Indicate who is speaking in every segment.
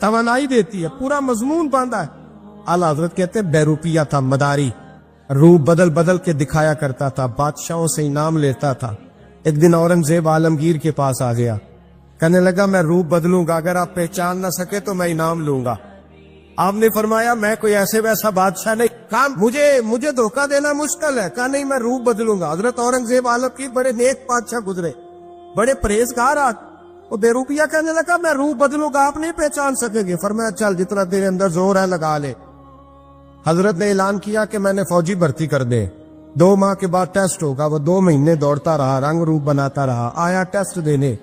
Speaker 1: توانائی دیتی ہے, پورا مضمون باندھا ہے. اعلیٰ حضرت کہتے ہیں بہروپیہ تھا, مداری, روپ بدل بدل کے دکھایا کرتا تھا, بادشاہوں سے انعام لیتا تھا. ایک دن اورنگزیب عالمگیر کے پاس آ گیا, کہنے لگا میں روپ بدلوں گا, اگر آپ پہچان نہ سکے تو میں انعام لوں گا. آپ نے فرمایا میں کوئی ایسے ویسا بادشاہ نہیں, کہا مجھے دھوکہ دینا مشکل ہے. کہا نہیں میں روپ بدلوں گا. حضرت اورنگزیب عالمگیر بڑے نیک بادشاہ گزرے, بڑے پرہیزگار آج. وہ بہروپیہ کہنے لگا میں روپ بدلوں گا, آپ نہیں پہچان سکیں گے. فرمایا چل جتنا تیرے اندر زور ہے لگا لے. حضرت نے اعلان کیا کہ میں نے فوجی بھرتی کر دے, 2 ماہ کے بعد ٹیسٹ ہوگا. وہ 2 مہینے دوڑتا رہا, رنگ روپ بناتا رہا, آیا ٹیسٹ دینے,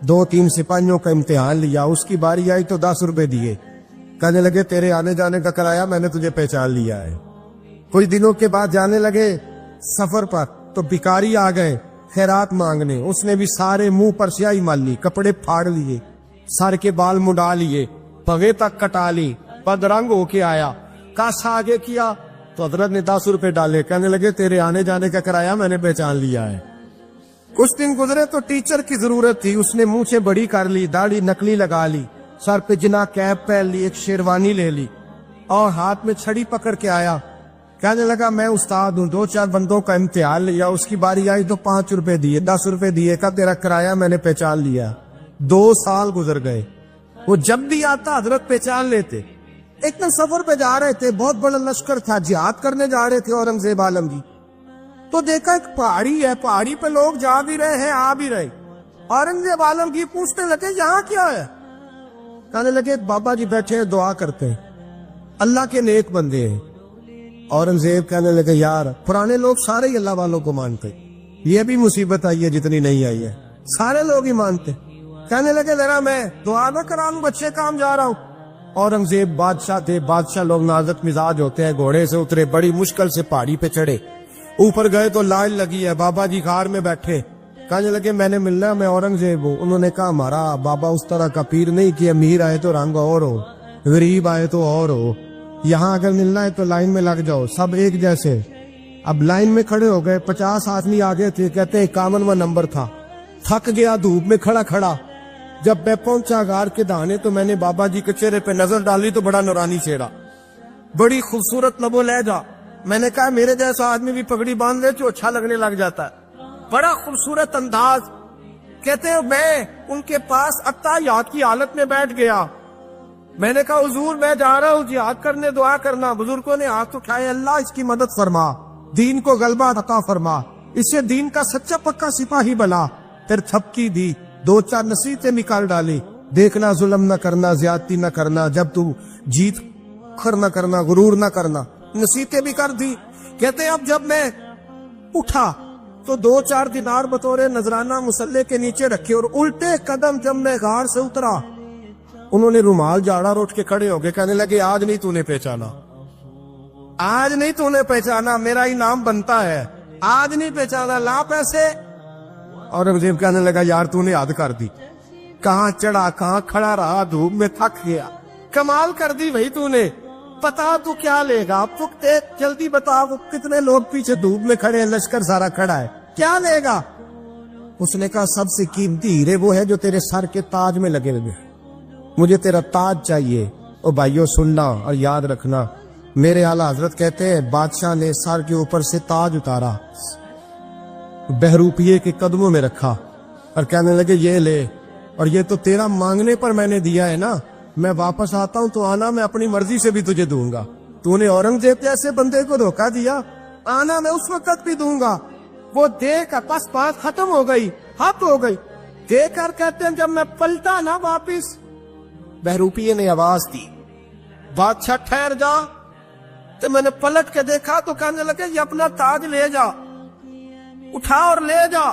Speaker 1: 2-3 سپاہیوں کا امتحان لیا. اس کی باری آئی تو 10 روپے دیے, کہنے لگے تیرے آنے جانے کا کرایہ میں نے تجھے پہچان لیا ہے. کچھ دنوں کے بعد جانے لگے سفر پر, تو بھکاری آ گئے خیرات مانگنے. اس نے بھی سارے منہ پر سیاہی مال لی, کپڑے پھاڑ لیے, سر کے بال مڈا لیے, پگے تک کٹا لی, بدرنگ ہو کے آیا. کاس آگے کیا تو حضرت نے 10 روپے ڈالے, کہنے لگے تیرے آنے جانے کا کرایہ میں نے پہچان لیا ہے. کچھ دن گزرے تو ٹیچر کی ضرورت تھی. اس نے منہ سے بڑی کر لی, داڑھی نکلی لگا لی, سر پہ جنا کیپ پہن لی, ایک شیروانی لے لی اور ہاتھ میں چھڑی پکڑ کے آیا. کہنے لگا میں استاد ہوں, 2-4 بندوں کا امتحان لیا. اس کی باری آئی تو 5 روپے دیے, 10 روپے دیے, کا تیرا کرایہ میں نے پہچان لیا. 2 سال گزر گئے. وہ جب بھی آتا حضرت پہچان لیتے. ایک دن سفر پہ جا رہے تھے, بہت بڑا لشکر تھا, جہاد کرنے جا رہے تھے اورنگزیب عالمگیر. تو دیکھا ایک پہاڑی ہے, پہاڑی پہ لوگ جا بھی رہے ہیں آ بھی رہے. اورنگزیب عالمگیر پوچھنے لگے یہاں کیا ہے؟ کہنے لگے بابا جی بیٹھے ہیں دعا کرتے ہیں, اللہ کے نیک بندے ہیں. اورنگزیب کہنے لگے یار پرانے لوگ سارے ہی اللہ والوں کو مانتے, یہ بھی مصیبت آئی ہے جتنی نہیں آئی ہے, سارے لوگ ہی مانتے. کہنے لگے ذرا میں دعا نہ کراؤں, بچے کام جا رہا ہوں. اورنگزیب بادشاہ تھے, بادشاہ لوگ نازک مزاج ہوتے ہیں. گھوڑے سے اترے, بڑی مشکل سے پہاڑی پہ چڑھے, اوپر گئے تو لائن لگی ہے. بابا جی غار میں بیٹھے, کہنے لگے میں نے ملنا, میں اورنگزیب ہوں. انہوں نے کہا ہمارا بابا اس طرح کا پیر نہیں کہ امیر آئے تو رنگ اور ہو, غریب آئے تو اور ہو. یہاں اگر ملنا ہے تو لائن میں لگ جاؤ, سب ایک جیسے. اب لائن میں کھڑے ہو گئے, 50 آدمی آگے تھے. کہتے 51واں نمبر تھا. تھک گیا دھوپ میں کھڑا کھڑا. جب میں پہنچا غار کے دہانے تو میں نے بابا جی کے چہرے پہ نظر ڈالی تو بڑا نورانی چہرہ, بڑی خوبصورت لب و لہجہ. میں نے کہا میرے جیسا آدمی بھی پگڑی باندھ لے تو اچھا لگنے لگ جاتا ہے, بڑا خوبصورت انداز. کہتے ہیں میں ان کے پاس اتحیات کی حالت میں بیٹھ گیا. میں نے کہا حضور میں جا رہا ہوں جہاد کرنے, دعا کرنا. بزرگوں نے ہاتھ اٹھائے, اللہ اس کی مدد فرما, دین کو غلبہ عطا فرما, اسے دین کا سچا پکا سپاہی بنا. پھر تھپکی دی, 2-4 نصیحتیں نکال ڈالی. دیکھنا ظلم نہ کرنا, زیادتی نہ کرنا, جب تو جیت کر نہ کرنا, غرور نہ کرنا, نصیحتیں بھی کر دی. کہتے ہیں اب جب میں اٹھا تو 2-4 دینار بطور نذرانہ مسلح کے نیچے رکھے, اور الٹے قدم جب میں غار سے اترا انہوں نے رومال جاڑا اور اٹھ کے کھڑے ہو گئے. کہنے لگے آج نہیں تو نے پہچانا, آج نہیں تو نے پہچانا, میرا انعام بنتا ہے, آج نہیں پہچانا, لا پیسے. اورنگزیب کہنے لگا یار تو نے حد کر دی, کہاں چڑھا کہاں کھڑا رہا, دھوپ میں تھک گیا, کمال کر دی بھائی تو نے. پتا تو کیا لے گا, اب تو جلدی بتا, وہ کتنے لوگ پیچھے دھوپ میں کھڑے ہیں, لشکر سارا کھڑا ہے, کیا لے گا؟ اس نے کہا سب سے قیمتی ہیرے وہ ہے جو تیرے سر کے تاج میں لگے ہوئے, مجھے تیرا تاج چاہیے. او بھائیو سننا اور یاد رکھنا, میرے اعلیٰ حضرت کہتے ہیں بادشاہ نے سر کے اوپر سے تاج اتارا, بہروپیے کے قدموں میں رکھا اور کہنے لگے یہ لے, اور یہ تو تیرا مانگنے پر میں نے دیا ہے نا, میں واپس آتا ہوں تو آنا, میں اپنی مرضی سے بھی تجھے دوں گا. تو نے اورنگزیب جیسے بندے کو دھوکہ دیا, آنا میں اس وقت بھی دوں گا. وہ دے کر بس بات ختم ہو گئی, حد ہو گئی. دے کر کہتے ہیں جب میں پلٹا نا واپس, بہروپیے نے آواز دی بادشاہ ٹھہر جا. تو میں نے پلٹ کے دیکھا تو کہنے لگے یہ اپنا تاج لے جا, اٹھا اور لے جا.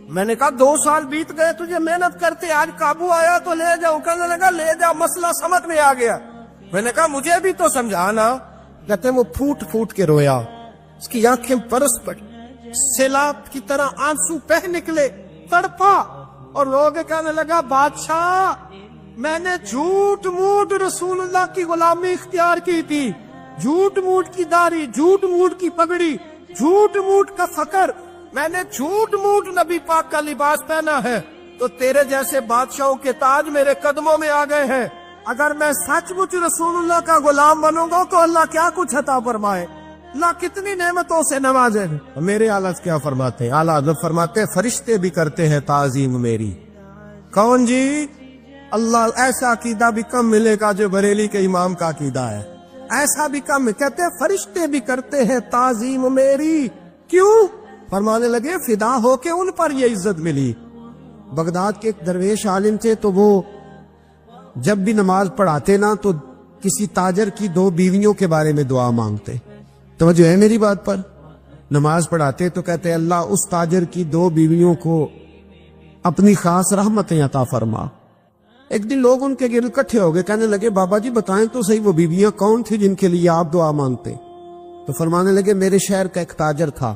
Speaker 1: میں نے کہا 2 سال بیت گئے تجھے محنت کرتے, آج قابو آیا تو لے جاؤ. کہنے لگا لے جا, مسئلہ سمجھ میں آ گیا. میں نے کہا مجھے بھی تو سمجھانا. کہتے ہیں وہ پھوٹ پھوٹ کے رویا, اس کی آنکھیں برس پڑی, سیلاب کی طرح آنسو بہ نکلے, تڑپا. اور لوگ کہنے لگا بادشاہ میں نے جھوٹ موٹ رسول اللہ کی غلامی اختیار کی تھی, جھوٹ موٹ کی داڑھی, جھوٹ موٹ کی پگڑی, جھوٹ موٹ کا فقر, میں نے جھوٹ موٹ نبی پاک کا لباس پہنا ہے, تو تیرے جیسے بادشاہوں کے تاج میرے قدموں میں آ گئے ہیں. اگر میں سچ مچ رسول اللہ کا غلام بنوں گا تو اللہ کیا کچھ عطا فرمائے، اللہ کتنی نعمتوں سے نوازے۔ میرے اعلیٰ کیا فرماتے ہیں؟ اعلیٰ حضرت فرماتے ہیں فرشتے بھی کرتے ہیں تعظیم میری۔ کون جی؟ اللہ ایسا عقیدہ بھی کم ملے گا جو بریلی کے امام کا عقیدہ ہے، ایسا بھی کم۔ کہتے ہیں فرشتے بھی کرتے ہیں تعظیم میری۔ کیوں؟ فرمانے لگے فدا ہو کے ان پر یہ عزت ملی۔ بغداد کے ایک درویش عالم تھے، تو وہ جب بھی نماز پڑھاتے نا تو کسی تاجر کی 2 بیویوں کے بارے میں دعا مانگتے۔ توجہ ہے میری بات پر؟ نماز پڑھاتے تو کہتے اللہ اس تاجر کی 2 بیویوں کو اپنی خاص رحمتیں عطا فرما۔ ایک دن لوگ ان کے گرد اکٹھے ہو گئے، کہنے لگے بابا جی بتائیں تو صحیح وہ بیویاں کون تھی جن کے لیے آپ دعا مانگتے؟ تو فرمانے لگے میرے شہر کا ایک تاجر تھا،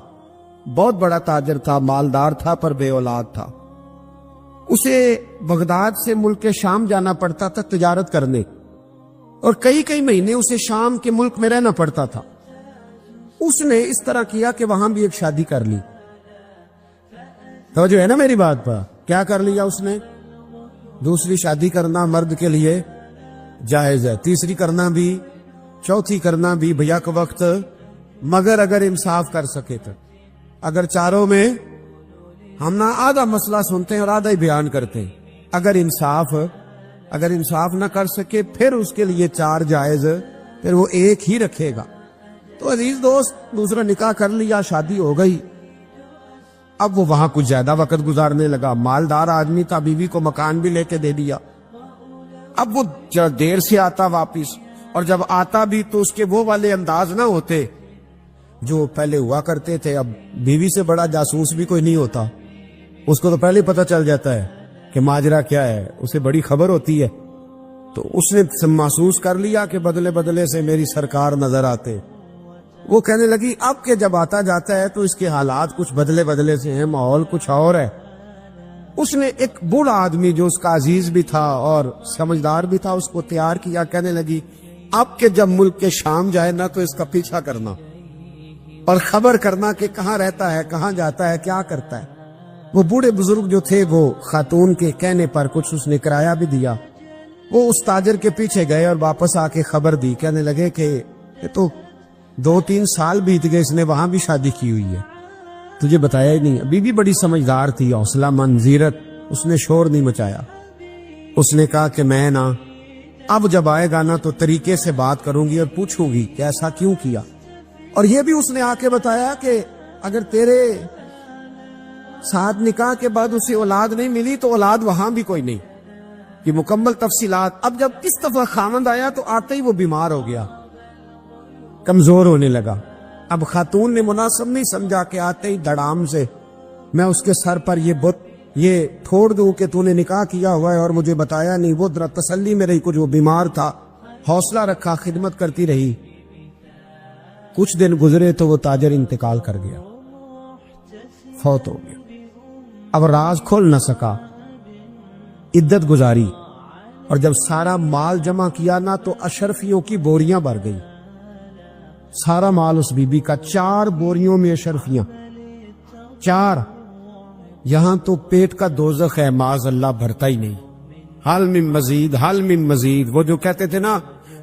Speaker 1: بہت بڑا تاجر تھا، مالدار تھا پر بے اولاد تھا۔ اسے بغداد سے ملک شام جانا پڑتا تھا تجارت کرنے، اور کئی مہینے اسے شام کے ملک میں رہنا پڑتا تھا۔ اس نے اس طرح کیا کہ وہاں بھی ایک شادی کر لی۔ توجہ ہے نا میری بات پر؟ کیا کر لیا اس نے؟ دوسری شادی کرنا مرد کے لیے جائز ہے، تیسری کرنا بھی، چوتھی کرنا بھی بھیا کے وقت، مگر اگر انصاف کر سکے تو۔ اگر چاروں میں ہم نہ آدھا مسئلہ سنتے ہیں اور آدھا ہی بیان کرتے ہیں، اگر انصاف نہ کر سکے پھر اس کے لیے 4 جائز، پھر وہ ایک ہی رکھے گا۔ تو عزیز دوست دوسرا نکاح کر لیا، شادی ہو گئی۔ اب وہ وہاں کچھ زیادہ وقت گزارنے لگا، مالدار آدمی تھا، بیوی کو مکان بھی لے کے دے دیا۔ اب وہ دیر سے آتا واپس، اور جب آتا بھی تو اس کے وہ والے انداز نہ ہوتے جو پہلے ہوا کرتے تھے۔ اب بیوی سے بڑا جاسوس بھی کوئی نہیں ہوتا، اس کو تو پہلے پتہ چل جاتا ہے کہ ماجرا کیا ہے، اسے بڑی خبر ہوتی ہے۔ تو اس نے محسوس کر لیا کہ بدلے بدلے سے میری سرکار نظر آتے۔ وہ کہنے لگی اب کہ جب آتا جاتا ہے تو اس کے حالات کچھ بدلے بدلے سے ہیں، ماحول کچھ اور ہے۔ اس نے ایک بوڑھا آدمی جو اس کا عزیز بھی تھا اور سمجھدار بھی تھا اس کو تیار کیا۔ کہنے لگی اب کہ جب ملک کے شام جائے نا تو اس کا پیچھا کرنا اور خبر کرنا کہ کہاں رہتا ہے، کہاں جاتا ہے، کیا کرتا ہے۔ وہ بوڑھے بزرگ جو تھے وہ خاتون کے کہنے پر کچھ اس نے کرایہ بھی دیا۔ وہ اس تاجر کے پیچھے گئے اور واپس آ کے خبر دی۔ کہنے لگے کہ یہ تو 2-3 سال بیت گئے، اس نے وہاں بھی شادی کی ہوئی ہے، تجھے بتایا ہی نہیں۔ بی بی بڑی سمجھدار تھی، حوصلہ مند، زیرت، اس نے شور نہیں مچایا۔ اس نے کہا کہ میں نا اب جب آئے گا نا تو طریقے سے بات کروں گی اور پوچھوں گی کہ ایسا کیوں کیا۔ اور یہ بھی اس نے آ کے بتایا کہ اگر تیرے ساتھ نکاح کے بعد اسے اولاد نہیں ملی تو اولاد وہاں بھی کوئی نہیں، یہ مکمل تفصیلات۔ اب جب اس دفعہ خامند آیا تو آتے ہی وہ بیمار ہو گیا، کمزور ہونے لگا۔ اب خاتون نے مناسب نہیں سمجھا کہ آتے ہی دڑام سے میں اس کے سر پر یہ تھوڑ دوں کہ تو نے نکاح کیا ہوا ہے اور مجھے بتایا نہیں۔ وہ ذرا تسلی میں رہی، کچھ وہ بیمار تھا، حوصلہ رکھا، خدمت کرتی رہی۔ کچھ دن گزرے تو وہ تاجر انتقال کر گیا، فوت ہو گیا۔ اب راز کھول نہ سکا، عدت گزاری، اور جب سارا مال جمع کیا نا تو اشرفیوں کی بوریاں بھر گئی۔ سارا مال اس بی بی کا، 4 بوریوں میں اشرفیاں، 4۔ یہاں تو پیٹ کا دوزخ ہے، معاذ اللہ، بھرتا ہی نہیں۔ حل من مزید، حل من مزید۔ وہ جو کہتے تھے نا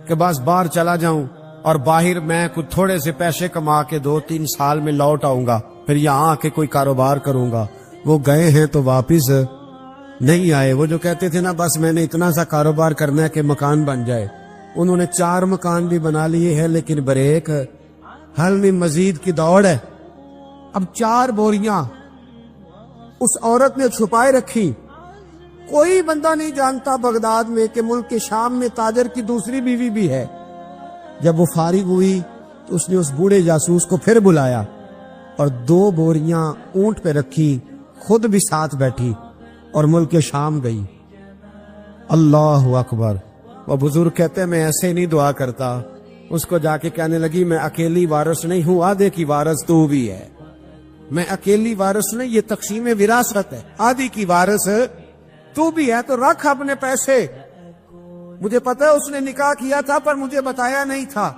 Speaker 1: کہ بس باہر چلا جاؤں اور باہر میں کچھ تھوڑے سے پیسے کما کے 2-3 سال میں لوٹ آؤں گا، پھر یہاں آ کے کوئی کاروبار کروں گا، وہ گئے ہیں تو واپس نہیں آئے۔ وہ جو کہتے تھے نا بس میں نے اتنا سا کاروبار کرنا ہے کہ مکان بن جائے، انہوں نے 4 مکان بھی بنا لیے ہیں، لیکن بریک حل من مزید کی دوڑ ہے۔ اب 4 بوریاں اس عورت نے چھپائے رکھی، کوئی بندہ نہیں جانتا بغداد میں کہ ملک کے شام میں تاجر کی دوسری بیوی بھی ہے۔ جب وہ فارغ ہوئی تو اس نے اس بوڑھے جاسوس کو پھر بلایا اور 2 بوریاں اونٹ پہ رکھی، خود بھی ساتھ بیٹھی اور ملک شام گئی۔ اللہ اکبر۔ وہ بزرگ کہتے ہیں میں ایسے نہیں دعا کرتا۔ اس کو جا کے کہنے لگی میں اکیلی وارث نہیں ہوں، آدھے کی وارث تو بھی ہے، میں اکیلی وارث نہیں، یہ تقسیم وراثت ہے، آدھی کی وارث تو بھی ہے، تو رکھ اپنے پیسے۔ مجھے پتا ہے اس نے نکاح کیا تھا پر مجھے بتایا نہیں تھا،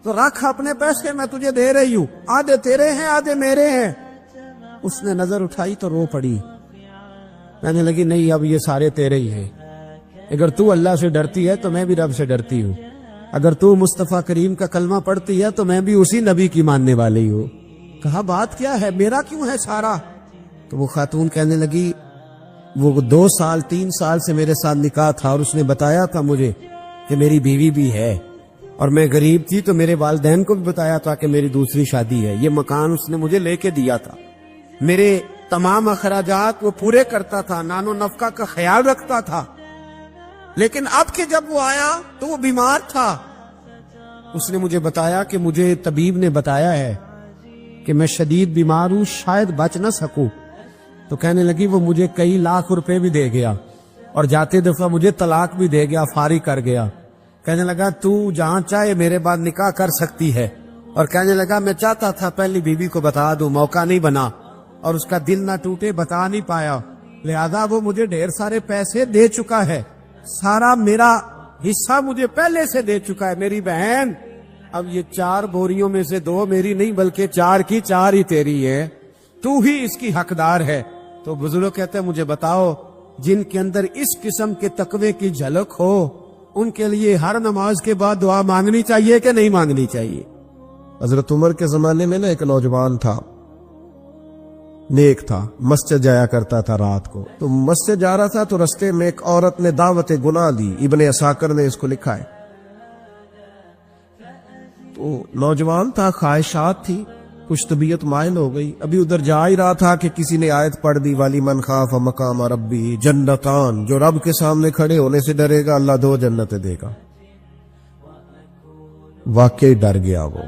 Speaker 1: تو رکھ اپنے پیسے، میں تجھے دے رہی ہوں، آدھے تیرے ہیں آدھے میرے ہیں۔ اس نے نظر اٹھائی تو رو پڑی، کہنے لگی نہیں اب یہ سارے تیرے ہی ہیں۔ اگر تو اللہ سے ڈرتی ہے تو میں بھی رب سے ڈرتی ہوں، اگر تو مصطفیٰ کریم کا کلمہ پڑھتی ہے تو میں بھی اسی نبی کی ماننے والی ہوں۔ کہا بات کیا ہے، میرا کیوں ہے سارا؟ تو وہ خاتون کہنے لگی وہ 2 سال 3 سال سے میرے ساتھ نکاح تھا اور اس نے بتایا تھا مجھے کہ میری بیوی بھی ہے، اور میں غریب تھی تو میرے والدین کو بھی بتایا تھا کہ میری دوسری شادی ہے۔ یہ مکان اس نے مجھے لے کے دیا تھا، میرے تمام اخراجات وہ پورے کرتا تھا، نان و نفقہ کا خیال رکھتا تھا، لیکن اب کہ جب وہ آیا تو وہ بیمار تھا۔ اس نے مجھے بتایا کہ مجھے طبیب نے بتایا ہے کہ میں شدید بیمار ہوں، شاید بچ نہ سکوں۔ تو کہنے لگی وہ مجھے کئی لاکھ روپے بھی دے گیا اور جاتے دفعہ مجھے طلاق بھی دے گیا، فارغ کر گیا۔ کہنے لگا تو جہاں چاہے میرے بعد نکاح کر سکتی ہے، اور کہنے لگا میں چاہتا تھا پہلی بیوی کو بتا دوں، موقع نہیں بنا اور اس کا دل نہ ٹوٹے، بتا نہیں پایا، لہذا وہ مجھے ڈھیر سارے پیسے دے چکا ہے، سارا میرا حصہ مجھے پہلے سے دے چکا ہے۔ میری بہن اب یہ 4 بوریوں میں سے 2 میری نہیں بلکہ 4 کی 4 ہی تیری ہے، تو ہی اس کی حقدار ہے۔ تو بزرگ کہتے ہیں مجھے بتاؤ جن کے اندر اس قسم کے تقوی کی جھلک ہو ان کے لیے ہر نماز کے بعد دعا مانگنی چاہیے کہ نہیں مانگنی چاہیے؟ حضرت عمر کے زمانے میں نا ایک نوجوان تھا، نیک تھا، مسجد جایا کرتا تھا رات کو۔ تو مسجد جا رہا تھا تو رستے میں ایک عورت نے دعوت گناہ دی، ابن عساکر نے اس کو لکھا ہے۔ تو نوجوان تھا، خواہشات تھی، کچھ طبیعت مائل ہو گئی، ابھی ادھر جا ہی رہا تھا کہ کسی نے آیت پڑھ دی، والی من خاف مقام ربی جنتان، جو رب کے سامنے کھڑے ہونے سے ڈرے گا اللہ 2 جنتیں دے گا۔ واقعی ڈر گیا، وہ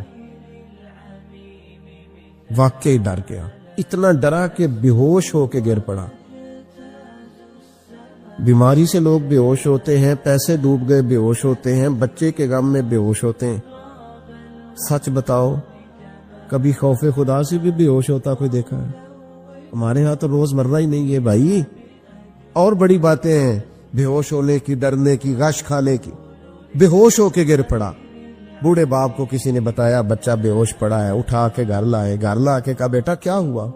Speaker 1: واقعی ڈر گیا، اتنا ڈرا کہ بے ہوش ہو کے گر پڑا۔ بیماری سے لوگ بے ہوش ہوتے ہیں، پیسے ڈوب گئے بے ہوش ہوتے ہیں، بچے کے غم میں بے ہوش ہوتے ہیں۔ سچ بتاؤ کبھی خوف خدا سے بھی بے ہوش ہوتا کوئی دیکھا ہے؟ ہمارے ہاں تو روز مرہ ہی نہیں ہے بھائی، اور بڑی باتیں ہیں بے ہوش ہونے کی، ڈرنے کی، غش کھانے کی۔ بے ہوش ہو کے گر پڑا، بوڑھے باپ کو کسی نے بتایا بچہ بے ہوش پڑا ہے، اٹھا کے گھر لائے، گھر لا کے کہا بیٹا کیا ہوا؟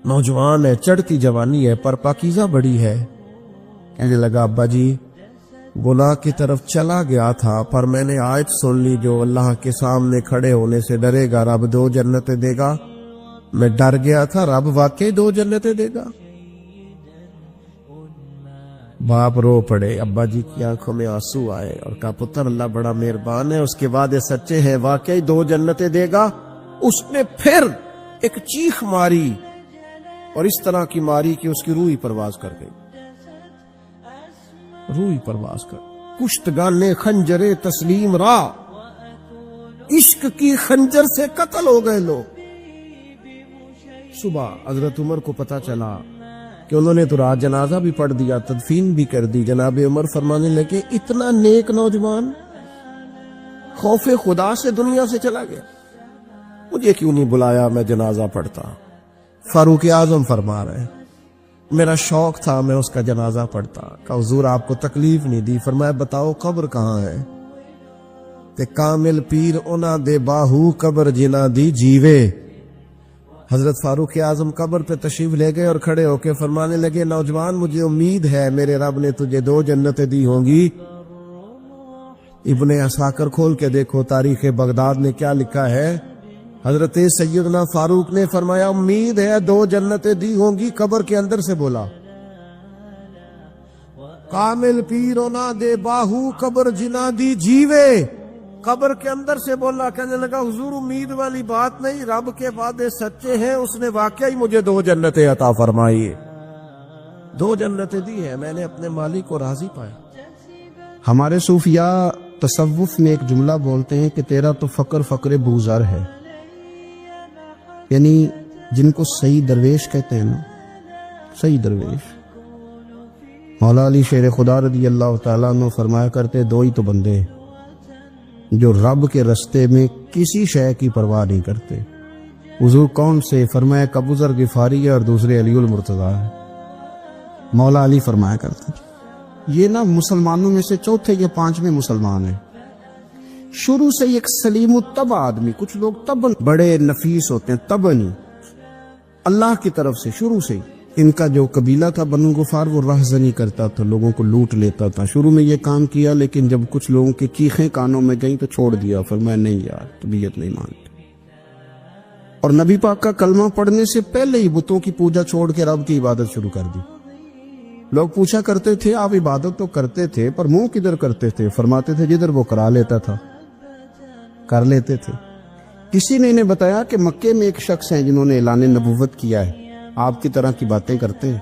Speaker 1: نوجوان ہے، چڑھتی جوانی ہے پر پاکیزہ بڑی ہے۔ کہنے لگا ابا جی گناہ کی طرف چلا گیا تھا پر میں نے آیت سن لی جو اللہ کے سامنے کھڑے ہونے سے ڈرے گا رب 2 جنتیں دے گا، میں ڈر گیا تھا، رب واقعی 2 جنتیں دے گا۔ باپ رو پڑے، ابا جی کی آنکھوں میں آنسو آئے اور کہا پتر اللہ بڑا مہربان ہے، اس کے وعدے سچے ہیں، واقعی 2 جنتیں دے گا۔ اس نے پھر ایک چیخ ماری اور اس طرح کی ماری کہ اس کی روح ہی پرواز کر گئی، روح ہی پرواز کر۔ کشتگانے خنجر تسلیم را، عشق کی خنجر سے قتل ہو گئے لوگ۔ صبح حضرت عمر کو پتا چلا کہ انہوں نے تو رات جنازہ بھی پڑھ دیا، تدفین بھی کر دی۔ جناب عمر فرمانے لگے اتنا نیک نوجوان خوف خدا سے دنیا سے چلا گیا، مجھے کیوں نہیں بلایا میں جنازہ پڑھتا؟ فاروق اعظم فرما رہے ہیں میرا شوق تھا میں اس کا جنازہ پڑھتا۔ کہا حضور آپ کو تکلیف نہیں دی؟ فرمایا بتاؤ قبر کہاں ہے؟ کہ کامل پیر اونا دے باہو قبر جنا دی جیوے۔ حضرت فاروق اعظم قبر پہ تشریف لے گئے اور کھڑے ہو کے فرمانے لگے نوجوان مجھے امید ہے میرے رب نے تجھے 2 جنتیں دی ہوں گی۔ ابن عساکر کھول کے دیکھو تاریخ بغداد نے کیا لکھا ہے۔ حضرت سیدنا فاروق نے فرمایا امید ہے 2 جنتیں دی ہوں گی، قبر کے اندر سے بولا کامل پیرو نہ دے باہو قبر جنا دی جیوے، قبر کے اندر سے بولا۔ کہنے لگا حضور امید والی بات نہیں، رب کے وعدے سچے ہیں، اس نے واقعی مجھے 2 جنتیں عطا فرمائی، 2 جنتیں دی ہیں، میں نے اپنے مالک کو راضی پایا۔ ہمارے صوفیاء تصوف میں ایک جملہ بولتے ہیں کہ تیرا تو فقر فقر بوزر ہے، یعنی جن کو صحیح درویش کہتے ہیں نا، صحیح درویش۔ مولا علی شیر خدا رضی اللہ تعالیٰ عنہ فرمایا کرتے 2 ہی تو بندے ہیں جو رب کے رستے میں کسی شے کی پرواہ نہیں کرتے۔ حضور کون سے؟ فرمایا ایک ابو ذر غفاری ہے اور دوسرے علی المرتضیٰ ہے۔ مولا علی فرمایا کرتے یہ نا مسلمانوں میں سے 4تھے یا 5ویں مسلمان ہیں، شروع سے ایک سلیم الطبع آدمی، کچھ لوگ طبعاً بڑے نفیس ہوتے ہیں، طبعاً اللہ کی طرف سے شروع سے
Speaker 2: ان کا جو قبیلہ تھا بنو غفار وہ راہزنی کرتا تھا، لوگوں کو لوٹ لیتا تھا. شروع میں یہ کام کیا، لیکن جب کچھ لوگوں کی چیخیں کانوں میں گئیں تو چھوڑ دیا، فرمایا نہیں یار طبیعت نہیں مانتی. اور نبی پاک کا کلمہ پڑھنے سے پہلے ہی بتوں کی پوجا چھوڑ کے رب کی عبادت شروع کر دی. لوگ پوچھا کرتے تھے آپ عبادت تو کرتے تھے پر منہ کدھر کرتے تھے؟ فرماتے تھے جدھر وہ کرا لیتا تھا کر لیتے تھے. کسی نے انہیں بتایا کہ مکے میں ایک شخص ہیں جنہوں نے اعلان نبوت کیا ہے، آپ کی طرح کی باتیں کرتے ہیں.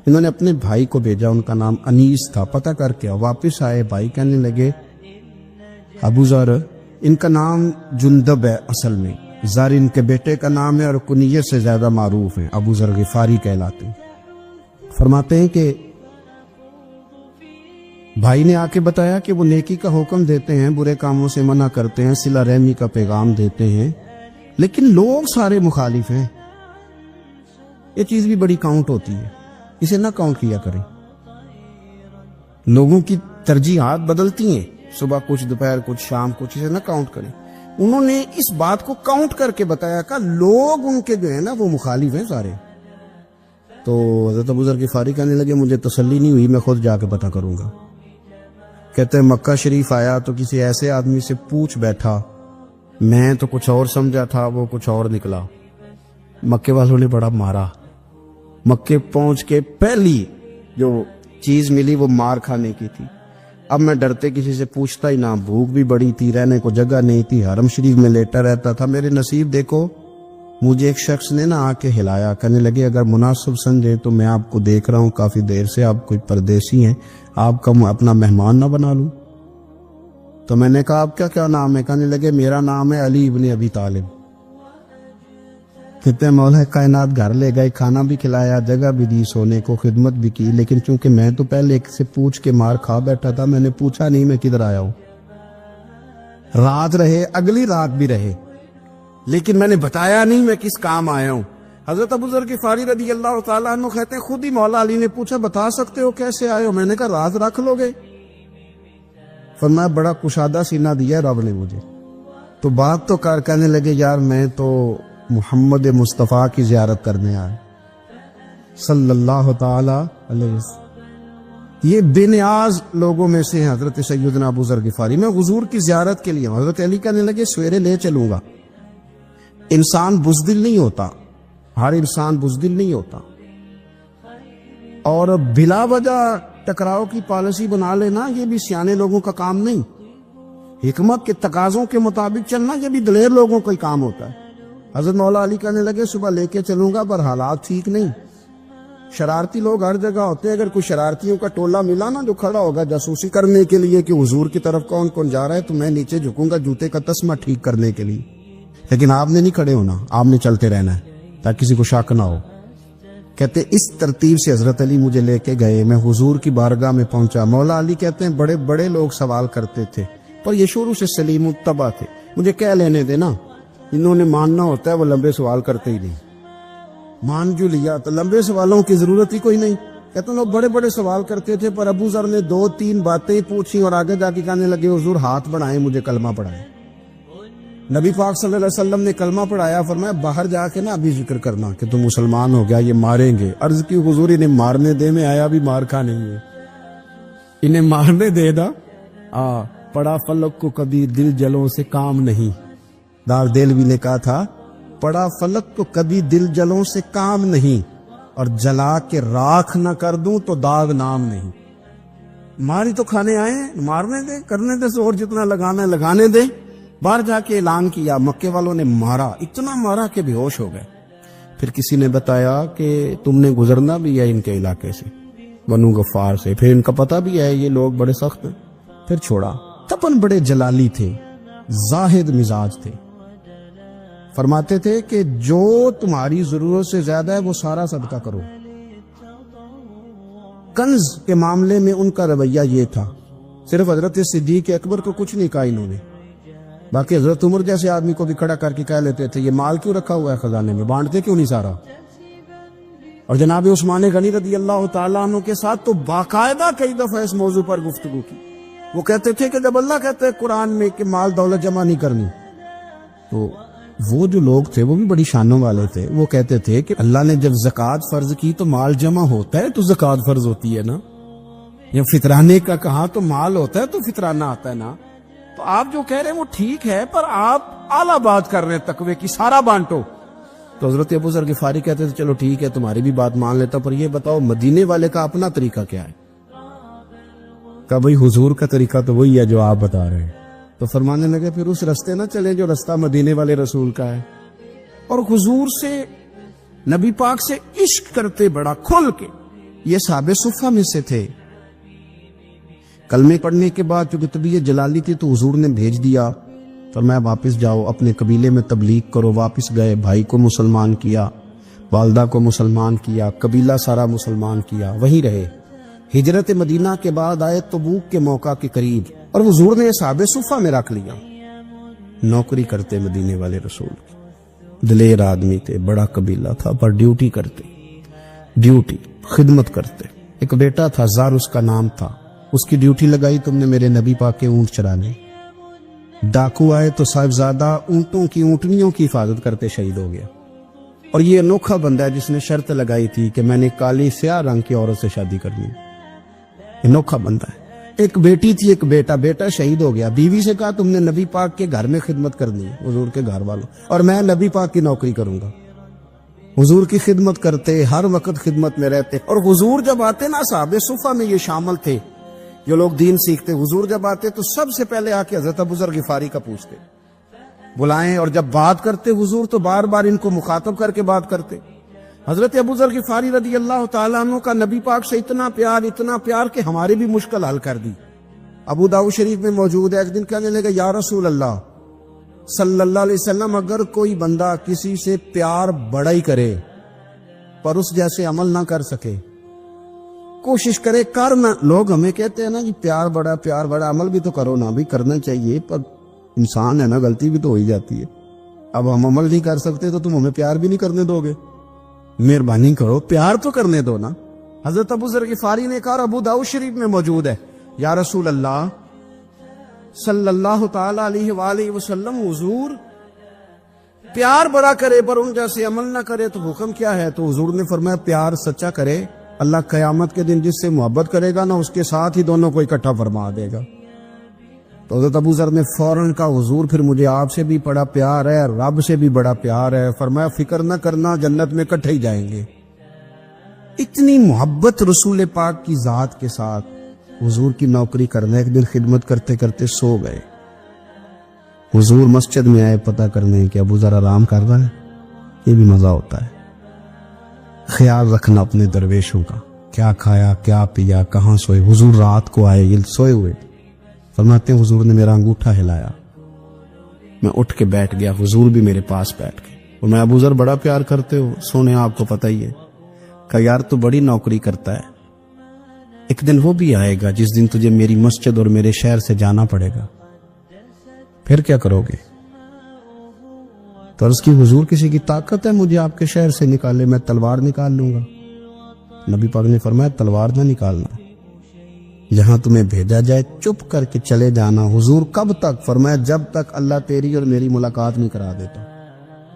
Speaker 2: انہوں نے اپنے بھائی کو بھیجا، ان کا نام انیس تھا، پتہ کر کے واپس آئے. بھائی کہنے لگے ابو ذر، ان کا نام جندب ہے، اصل میں ذر ان کے بیٹے کا نام ہے اور کنیت سے زیادہ معروف ہیں، ابو ذر غفاری کہلاتے ہیں. فرماتے ہیں کہ بھائی نے آ کے بتایا کہ وہ نیکی کا حکم دیتے ہیں، برے کاموں سے منع کرتے ہیں، صلہ رحمی کا پیغام دیتے ہیں، لیکن لوگ سارے مخالف ہیں. یہ چیز بھی بڑی کاؤنٹ ہوتی ہے، اسے نہ کاؤنٹ کیا کریں. لوگوں کی ترجیحات بدلتی ہیں، صبح کچھ دوپہر کچھ شام کچھ، اسے نہ کاؤنٹ کریں. انہوں نے اس بات کو کاؤنٹ کر کے بتایا کہ لوگ ان کے جو ہے نا وہ مخالف ہیں سارے. تو حضرت ابو ذر غفاری کہنے لگے مجھے تسلی نہیں ہوئی، میں خود جا کے پتہ کروں گا. کہتے ہیں مکہ شریف آیا تو کسی ایسے آدمی سے پوچھ بیٹھا، میں تو کچھ اور سمجھا تھا، وہ کچھ اور نکلا. مکے والوں نے بڑا مارا. مکے پہنچ کے پہلی جو چیز ملی وہ مار کھانے کی تھی. اب میں ڈرتے کسی سے پوچھتا ہی نہ، بھوک بھی بڑی تھی، رہنے کو جگہ نہیں تھی، حرم شریف میں لیٹا رہتا تھا. میرے نصیب دیکھو، مجھے ایک شخص نے نہ آ کے ہلایا، کہنے لگے اگر مناسب سمجھے تو میں آپ کو دیکھ رہا ہوں کافی دیر سے، آپ کوئی پردیسی ہیں، آپ کا اپنا مہمان نہ بنا لوں. تو میں نے کہا آپ کا کیا نام ہے؟ کہنے لگے میرا نام ہے علی ابن ابی طالب. کہتے ہیں مولا کائنات گھر لے گئے، کھانا بھی کھلایا، جگہ بھی دی، سونے کو خدمت بھی کی، لیکن چونکہ میں تو پہلے ایک سے پوچھ کے مار کھا بیٹھا تھا، میں نے پوچھا نہیں میں کدھر آیا ہوں. رات رہے، اگلی رات بھی رہے، لیکن میں نے بتایا نہیں میں کس کام آیا ہوں. حضرت ابو ذر غفاری رضی اللہ تعالیٰ عنہ کہتے ہیں خود ہی مولا علی نے پوچھا بتا سکتے ہو کیسے آئے ہو؟ میں نے کہا راز رکھ لو گے. فرمایا بڑا کشادہ سینہ دیا رب نے مجھے. تو بات تو کہنے لگے یار میں تو محمد مصطفیٰ کی زیارت کرنے آیا صلی اللہ تعالی علیہ وسلم. یہ بے نیاز لوگوں میں سے ہیں حضرت سیدنا ابو ذر غفاری. میں حضور کی زیارت کے لیے ہوں. حضرت علی کہنے لگے سویرے لے چلوں گا. انسان بزدل نہیں ہوتا، ہر انسان بزدل نہیں ہوتا، اور بلا وجہ ٹکراؤ کی پالیسی بنا لینا یہ بھی سیانے لوگوں کا کام نہیں. حکمت کے تقاضوں کے مطابق چلنا یہ بھی دلیر لوگوں کا کام ہوتا ہے. حضرت مولا علی کہنے لگے صبح لے کے چلوں گا پر حالات ٹھیک نہیں. شرارتی لوگ ہر جگہ ہوتے ہیں، اگر کوئی شرارتیوں کا ٹولہ ملا نا جو کھڑا ہوگا جاسوسی کرنے کے لیے کہ حضور کی طرف کون کون جا رہا ہے، تو میں نیچے جھکوں گا جوتے کا تسمہ ٹھیک کرنے کے لیے. لیکن آپ نے نہیں کھڑے ہونا، آپ نے چلتے رہنا ہے تاکہ کسی کو شک نہ ہو. کہتے اس ترتیب سے حضرت علی مجھے لے کے گئے. میں حضور کی بارگاہ میں پہنچا. مولا علی کہتے ہیں بڑے بڑے لوگ سوال کرتے تھے پر یہ شروع سے سلیم الطبع تھے، مجھے کہہ لینے دینا. انہوں نے ماننا ہوتا ہے، وہ لمبے سوال کرتے ہی نہیں. مان جو لیا تو لمبے سوالوں کی ضرورت ہی کوئی نہیں. کہتے ہیں لوگ بڑے بڑے سوال کرتے تھے پر ابو ذر نے 2-3 باتیں پوچھی اور آگے جا کے کہنے لگے حضور ہاتھ بڑھائیں مجھے کلمہ پڑھائیں. نبی پاک صلی اللہ علیہ وسلم نے کلمہ پڑھایا. فرمایا باہر جا کے نا ابھی ذکر کرنا کہ تم مسلمان ہو گیا، یہ ماریں گے. عرض کی حضور انہیں مارنے دے، میں آیا بھی مار کھا نہیں ہے، انہیں مارنے دے دا. پڑا فلک کو کبھی دل جلوں سے کام نہیں. دار دلوی نے کہا تھا پڑا فلک کو کبھی دل جلوں سے کام نہیں، اور جلا کے راکھ نہ کر دوں تو داغ نام نہیں. ماری تو کھانے آئے، مارنے دے، کرنے دے، زور جتنا لگانا ہے لگانے دے. باہر جا کے اعلان کیا. مکے والوں نے مارا، اتنا مارا کہ بے ہوش ہو گئے. پھر کسی نے بتایا کہ تم نے گزرنا بھی ہے ان کے علاقے سے، بنو غفار سے، پھر ان کا پتہ بھی ہے یہ لوگ بڑے سخت ہیں. پھر چھوڑا. تپن بڑے جلالی تھے، زاہد مزاج تھے. فرماتے تھے کہ جو تمہاری ضرورت سے زیادہ ہے وہ سارا صدقہ کرو. کنز کے معاملے میں ان کا رویہ یہ تھا. صرف حضرت صدیق اکبر کو کچھ نہیں کہا انہوں نے، باقی حضرت عمر جیسے آدمی کو بھی کھڑا کر کے کہہ لیتے تھے یہ مال کیوں رکھا ہوا ہے خزانے میں، بانٹتے کیوں نہیں سارا. اور جناب عثمان غنی رضی اللہ تعالیٰ عنہ کے ساتھ تو باقاعدہ کئی دفعہ اس موضوع پر گفتگو کی. وہ کہتے تھے کہ جب اللہ کہتے ہیں قرآن میں کہ مال دولت جمع نہیں کرنی، تو وہ جو لوگ تھے وہ بھی بڑی شانوں والے تھے. وہ کہتے تھے کہ اللہ نے جب زکوٰۃ فرض کی تو مال جمع ہوتا ہے تو زکوٰۃ فرض ہوتی ہے نا. یا فطرانے کا کہا تو مال ہوتا ہے تو فطرانہ آتا ہے نا. تو آپ جو کہہ رہے ہیں وہ ٹھیک ہے، پر آپ اعلیٰ بات کر رہے ہیں تقوی کی، سارا بانٹو. تو حضرت ابو ذر غفاری کہتے تھے چلو ٹھیک ہے تمہاری بھی بات مان لیتا، پر یہ بتاؤ مدینے والے کا اپنا طریقہ کیا ہے؟ کہ بھئی حضور کا طریقہ تو وہی ہے جو آپ بتا رہے ہیں. تو فرمانے لگے پھر اس رستے نہ چلیں جو رستہ مدینے والے رسول کا ہے. اور حضور سے، نبی پاک سے عشق کرتے بڑا کھل کے. یہ صحابہ صفہ میں سے تھے. کلمے پڑھنے کے بعد چونکہ طبیعت جلالی تھی تو حضور نے بھیج دیا، فرمایا واپس جاؤ اپنے قبیلے میں تبلیغ کرو. واپس گئے، بھائی کو مسلمان کیا، والدہ کو مسلمان کیا، قبیلہ سارا مسلمان کیا، وہیں رہے. ہجرت مدینہ کے بعد آئے تبوک کے موقع کے قریب، اور حضور نے صحابہ صفہ میں رکھ لیا. نوکری کرتے مدینے والے رسول کی، دلیر آدمی تھے، بڑا قبیلہ تھا، پر ڈیوٹی کرتے، ڈیوٹی خدمت کرتے. ایک بیٹا تھا زار اس کا نام تھا، اس کی ڈیوٹی لگائی تم نے میرے نبی پاک کے اونٹ چرانے. ڈاکو آئے تو صاحبزادہ اونٹوں کی، اونٹنیوں کی حفاظت کرتے شہید ہو گیا. اور یہ انوکھا بندہ ہے جس نے شرط لگائی تھی کہ میں نے کالی سیاہ رنگ کی عورت سے شادی کرنی. انوکھا بندہ ہے. ایک بیٹی تھی، ایک بیٹا، بیٹا شہید ہو گیا. بیوی سے کہا تم نے نبی پاک کے گھر میں خدمت کرنی ہے، حضور کے گھر والوں، اور میں نبی پاک کی نوکری کروں گا. حضور کی خدمت کرتے، ہر وقت خدمت میں رہتے. اور حضور جب آتے نا، صحابہ صفہ میں یہ شامل تھے جو لوگ دین سیکھتے. حضور جب آتے تو سب سے پہلے آ کے حضرت ابو ذر غفاری کا پوچھتے، بلائیں. اور جب بات کرتے حضور تو بار بار ان کو مخاطب کر کے بات کرتے. حضرت ابو ذر غفاری رضی اللہ تعالیٰ عنہ کا نبی پاک سے اتنا پیار کہ ہماری بھی مشکل حل کر دی. ابو داؤد شریف میں موجود ہے. ایک دن کہنے لگا یا رسول اللہ صلی اللہ علیہ وسلم، اگر کوئی بندہ کسی سے پیار بڑا ہی کرے پر اس جیسے عمل نہ کر سکے، کوشش کرے کر نہ. لوگ ہمیں کہتے ہیں نا کہ پیار بڑا، عمل بھی تو کرو نا. بھی کرنا چاہیے، پر انسان ہے نا، غلطی بھی تو ہو ہی جاتی ہے. اب ہم عمل نہیں کر سکتے تو تم ہمیں پیار بھی نہیں کرنے دو گے؟ مہربانی کرو، پیار تو کرنے دو نا. حضرت ابو ذر غفاری نے کہا، ابو داؤد شریف میں موجود ہے، یا رسول اللہ صلی اللہ تعالی علیہ وآلہ وسلم، حضور پیار بڑا کرے پر ان جیسے عمل نہ کرے تو حکم کیا ہے؟ تو حضور نے فرمایا پیار سچا کرے، اللہ قیامت کے دن جس سے محبت کرے گا نا اس کے ساتھ ہی دونوں کو اکٹھا فرما دے گا. تو حضرت ابو ذر نے فوراً کہا، حضور پھر مجھے آپ سے بھی بڑا پیار ہے، رب سے بھی بڑا پیار ہے. فرمایا فکر نہ کرنا، جنت میں اکٹھے ہی جائیں گے. اتنی محبت رسول پاک کی ذات کے ساتھ. حضور کی نوکری کرنا. ایک دن خدمت کرتے کرتے سو گئے. حضور مسجد میں آئے پتہ کرنے کہ ابو ذر آرام کر رہا ہے. یہ بھی مزہ ہوتا ہے، خیال رکھنا اپنے درویشوں کا، کیا کھایا کیا پیا، کہاں سوئے. حضور رات کو آئے، یہ سوئے ہوئے. فرماتے ہیں حضور نے میرا انگوٹھا ہلایا، میں اٹھ کے بیٹھ گیا، حضور بھی میرے پاس بیٹھ گئے. اور میں ابو ذر بڑا پیار کرتے ہو، سونے آپ کو پتہ ہی ہے. کہ یار تو بڑی نوکری کرتا ہے، ایک دن وہ بھی آئے گا جس دن تجھے میری مسجد اور میرے شہر سے جانا پڑے گا، پھر کیا کرو گے؟ تو عرض کی حضور کسی کی طاقت ہے مجھے آپ کے شہر سے نکالے؟ میں تلوار نکال لوں گا. نبی پاک نے فرمایا تلوار نہ نکالنا، جہاں تمہیں بھیجا جائے چپ کر کے چلے جانا. حضور کب تک؟ فرمایا جب تک اللہ تیری اور میری ملاقات نہیں کرا دیتا،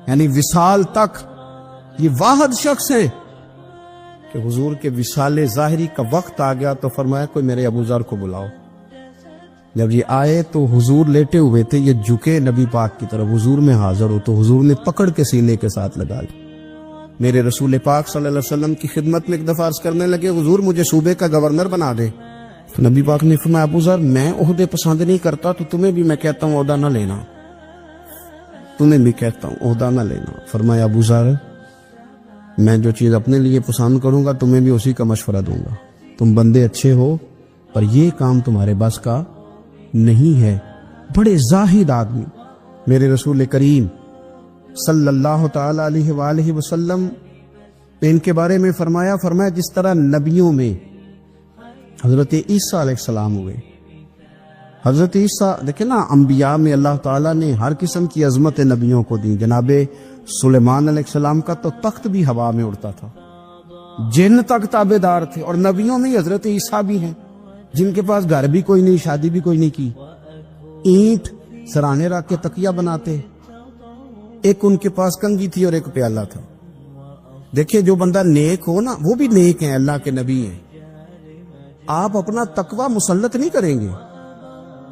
Speaker 2: یعنی وصال تک. یہ واحد شخص ہے کہ حضور کے وصال ظاہری کا وقت آ گیا تو فرمایا کوئی میرے ابو ذر کو بلاؤ. جب یہ آئے تو حضور لیٹے ہوئے تھے، یہ جھکے نبی پاک کی طرف، حضور میں حاضر ہو تو حضور نے پکڑ کے سینے کے ساتھ لگا لی. میرے رسول پاک صلی اللہ علیہ وسلم کی خدمت میں ایک دفعہ عرض کرنے لگے حضور مجھے صوبے کا گورنر بنا دے. تو نبی پاک نے فرمایا ابو ذر میں عہدے پسند نہیں کرتا، تو تمہیں بھی میں کہتا ہوں عہدہ نہ لینا، تمہیں بھی کہتا ہوں عہدہ نہ لینا. فرمایا ابو ذر میں جو چیز اپنے لیے پسند کروں گا تمہیں بھی اسی کا مشورہ دوں گا. تم بندے اچھے ہو پر یہ کام تمہارے بس کا نہیں ہے. بڑے زاہد آدمی میرے رسول کریم صلی اللہ تعالی علیہ وآلہ وسلم نے ان کے بارے میں فرمایا جس طرح نبیوں میں حضرت عیسیٰ علیہ السلام ہوئے. حضرت عیسیٰ دیکھیں نا، انبیاء میں اللہ تعالیٰ نے ہر قسم کی عظمت نبیوں کو دی. جناب سلیمان علیہ السلام کا تو تخت بھی ہوا میں اڑتا تھا، جن تک تابع دار تھے. اور نبیوں میں حضرت عیسیٰ بھی ہیں جن کے پاس گھر بھی کوئی نہیں، شادی بھی کوئی نہیں کی، اینٹ سرانے رکھ کے تکیہ بناتے. ایک ان کے پاس کنگھی تھی اور ایک پیالہ تھا. دیکھیں جو بندہ نیک ہو نا وہ بھی نیک ہیں, اللہ کے نبی ہیں. آپ اپنا تقوی مسلط نہیں کریں گے,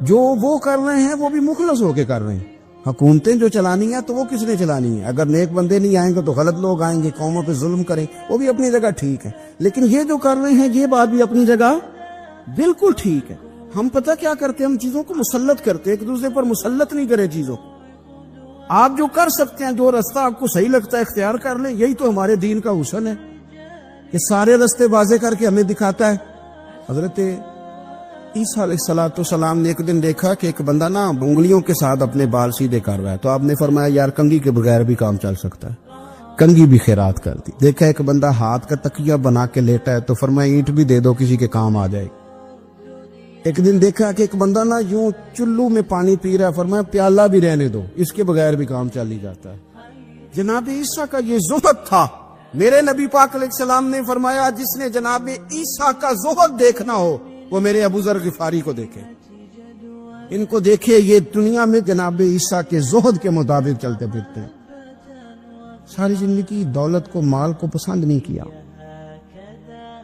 Speaker 2: جو وہ کر رہے ہیں وہ بھی مخلص ہو کے کر رہے ہیں. حکومتیں جو چلانی ہیں تو وہ کس نے چلانی ہے؟ اگر نیک بندے نہیں آئیں گے تو غلط لوگ آئیں گے, قوموں پہ ظلم کریں, وہ بھی اپنی جگہ ٹھیک ہے. لیکن یہ جو کر رہے ہیں یہ بات بھی اپنی جگہ بالکل ٹھیک ہے. ہم پتہ کیا کرتے ہیں, ہم چیزوں کو مسلط کرتے ہیں, ایک دوسرے پر مسلط نہیں کرے چیزوں. آپ جو کر سکتے ہیں, جو رستہ آپ کو صحیح لگتا ہے اختیار کر لیں. یہی تو ہمارے دین کا حسن ہے کہ سارے رستے واضح کر کے ہمیں دکھاتا ہے. حضرت عیسیٰ علیہ السلام نے ایک دن دیکھا کہ ایک بندہ نا انگلیوں کے ساتھ اپنے بال سیدھے کر رہا ہے, تو آپ نے فرمایا یار کنگھی کے بغیر بھی کام چل سکتا ہے. کنگھی بھی خیرات کر دی. دیکھا ایک بندہ ہاتھ کا تکیہ بنا کے لیٹا ہے, تو فرمایا اینٹ بھی دے دو, کسی کے کام آ جائے. ایک دن دیکھا کہ ایک بندہ نا یوں چلو میں پانی پی رہا ہے, فرمایا پیالہ بھی رہنے دو, اس کے بغیر بھی کام چل ہی جاتا ہے. جناب عیسیٰ کا یہ زہد تھا. میرے نبی پاک علیہ السلام نے فرمایا جس نے جناب عیسیٰ کا زہد دیکھنا ہو وہ میرے ابو ذر غفاری کو دیکھے. ان کو دیکھے, یہ دنیا میں جناب عیسیٰ کے زہد کے مطابق چلتے پھرتے ہیں. ساری زندگی دولت کو, مال کو پسند نہیں کیا.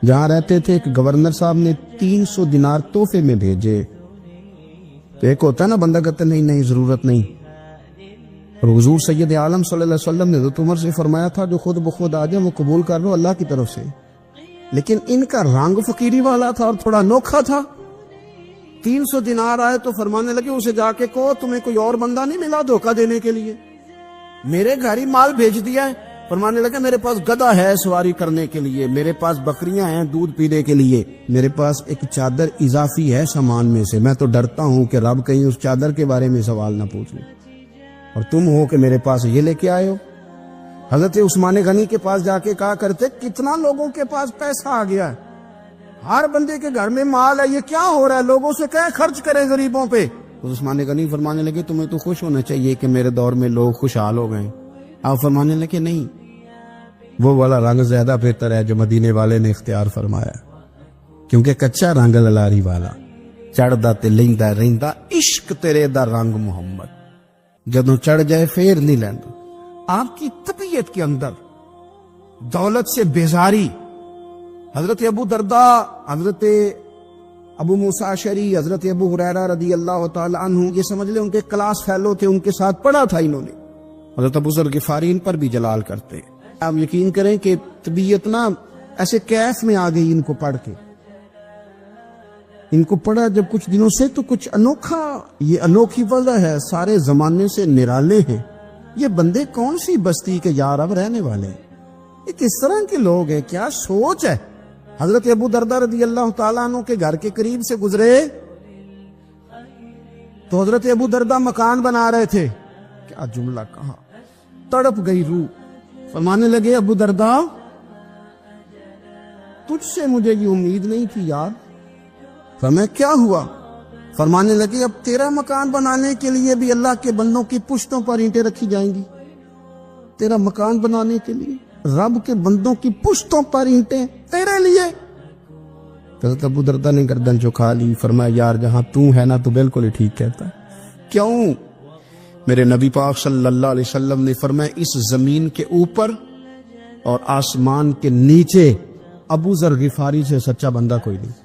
Speaker 2: جہاں رہتے تھے ایک گورنر صاحب نے 300 دینار تحفے میں بھیجے. تو ایک ہوتا ہے نا بندہ کہتا نہیں نہیں ضرورت نہیں. اور حضور سید عالم صلی اللہ علیہ وسلم نے حضرت عمر سے فرمایا تھا جو خود بخود آ جائے وہ قبول کر لو اللہ کی طرف سے. لیکن ان کا رنگ فقیری والا تھا اور تھوڑا انوکھا تھا. 300 دینار آئے تو فرمانے لگے اسے جا کے کہو تمہیں کوئی اور بندہ نہیں ملا دھوکہ دینے کے لیے, میرے گھر ہی مال بھیج دیا ہے. فرمانے لگے میرے پاس گدھا ہے سواری کرنے کے لیے, میرے پاس بکریاں ہیں دودھ پینے کے لیے, میرے پاس ایک چادر اضافی ہے سامان میں سے, میں تو ڈرتا ہوں کہ رب کہیں اس چادر کے بارے میں سوال نہ پوچھ لے, اور تم ہو کہ میرے پاس یہ لے کے آئے ہو. حضرت عثمان غنی کے پاس جا کے کہا کرتے کتنا لوگوں کے پاس پیسہ آ گیا ہے, ہر بندے کے گھر میں مال ہے, یہ کیا ہو رہا ہے, لوگوں سے کہیں خرچ کریں غریبوں پہ. عثمان غنی فرمانے لگے تمہیں تو خوش ہونا چاہیے کہ میرے دور میں لوگ خوشحال ہو گئے. آپ فرمانے لگے نہیں, وہ والا رنگ زیادہ بہتر ہے جو مدینے والے نے اختیار فرمایا, کیونکہ کچا رنگ للاری والا چڑھدا تے لیندا رہندا عشق تیرے دا رنگ محمد, جدوں چڑھ جائے پھر نہیں لیندا. آپ کی طبیعت کے اندر دولت سے بیزاری. حضرت ابو درداء, حضرت ابو موسیٰ اشعری, حضرت ابو ہریرہ رضی اللہ تعالی عنہ, یہ سمجھ لیں ان کے کلاس فیلو تھے, ان کے ساتھ پڑھا تھا انہوں نے. حضرت ابو ذر غفاری ان پر بھی جلال کرتے. آپ یقین کریں کہ طبیعت نا ایسے کیف میں آ گئی ان کو پڑھ کے. ان کو پڑھا جب کچھ دنوں سے تو کچھ انوکھا, یہ انوکھی وجہ ہے, سارے زمانے سے نرالے ہیں. یہ بندے کون سی بستی کے یار اب رہنے والے ہیں, یہ کس طرح کے لوگ ہیں, کیا سوچ ہے. حضرت ابو درداء رضی اللہ تعالیٰ عنہ کے گھر کے قریب سے گزرے تو حضرت ابو درداء مکان بنا رہے تھے. کیا جملہ کہا, تڑپ گئی روح. فرمانے لگے ابو درداء تجھ سے مجھے یہ امید نہیں تھی یار. فرمایا کیا ہوا؟ فرمانے لگے اب تیرا مکان بنانے کے لیے بھی اللہ کے بندوں کی پشتوں پر اینٹیں رکھی جائیں گی. تیرا مکان بنانے کے لیے رب کے بندوں کی پشتوں پر اینٹیں تیرے لیے. حضرت ابو درداء نے گردن جھکا لی. فرمایا یار جہاں تو ہے نا تو بالکل ہی ٹھیک کہتا ہے. کیوں؟ میرے نبی پاک صلی اللہ علیہ وسلم نے فرمایا اس زمین کے اوپر اور آسمان کے نیچے ابو ذر غفاری سے سچا بندہ کوئی نہیں,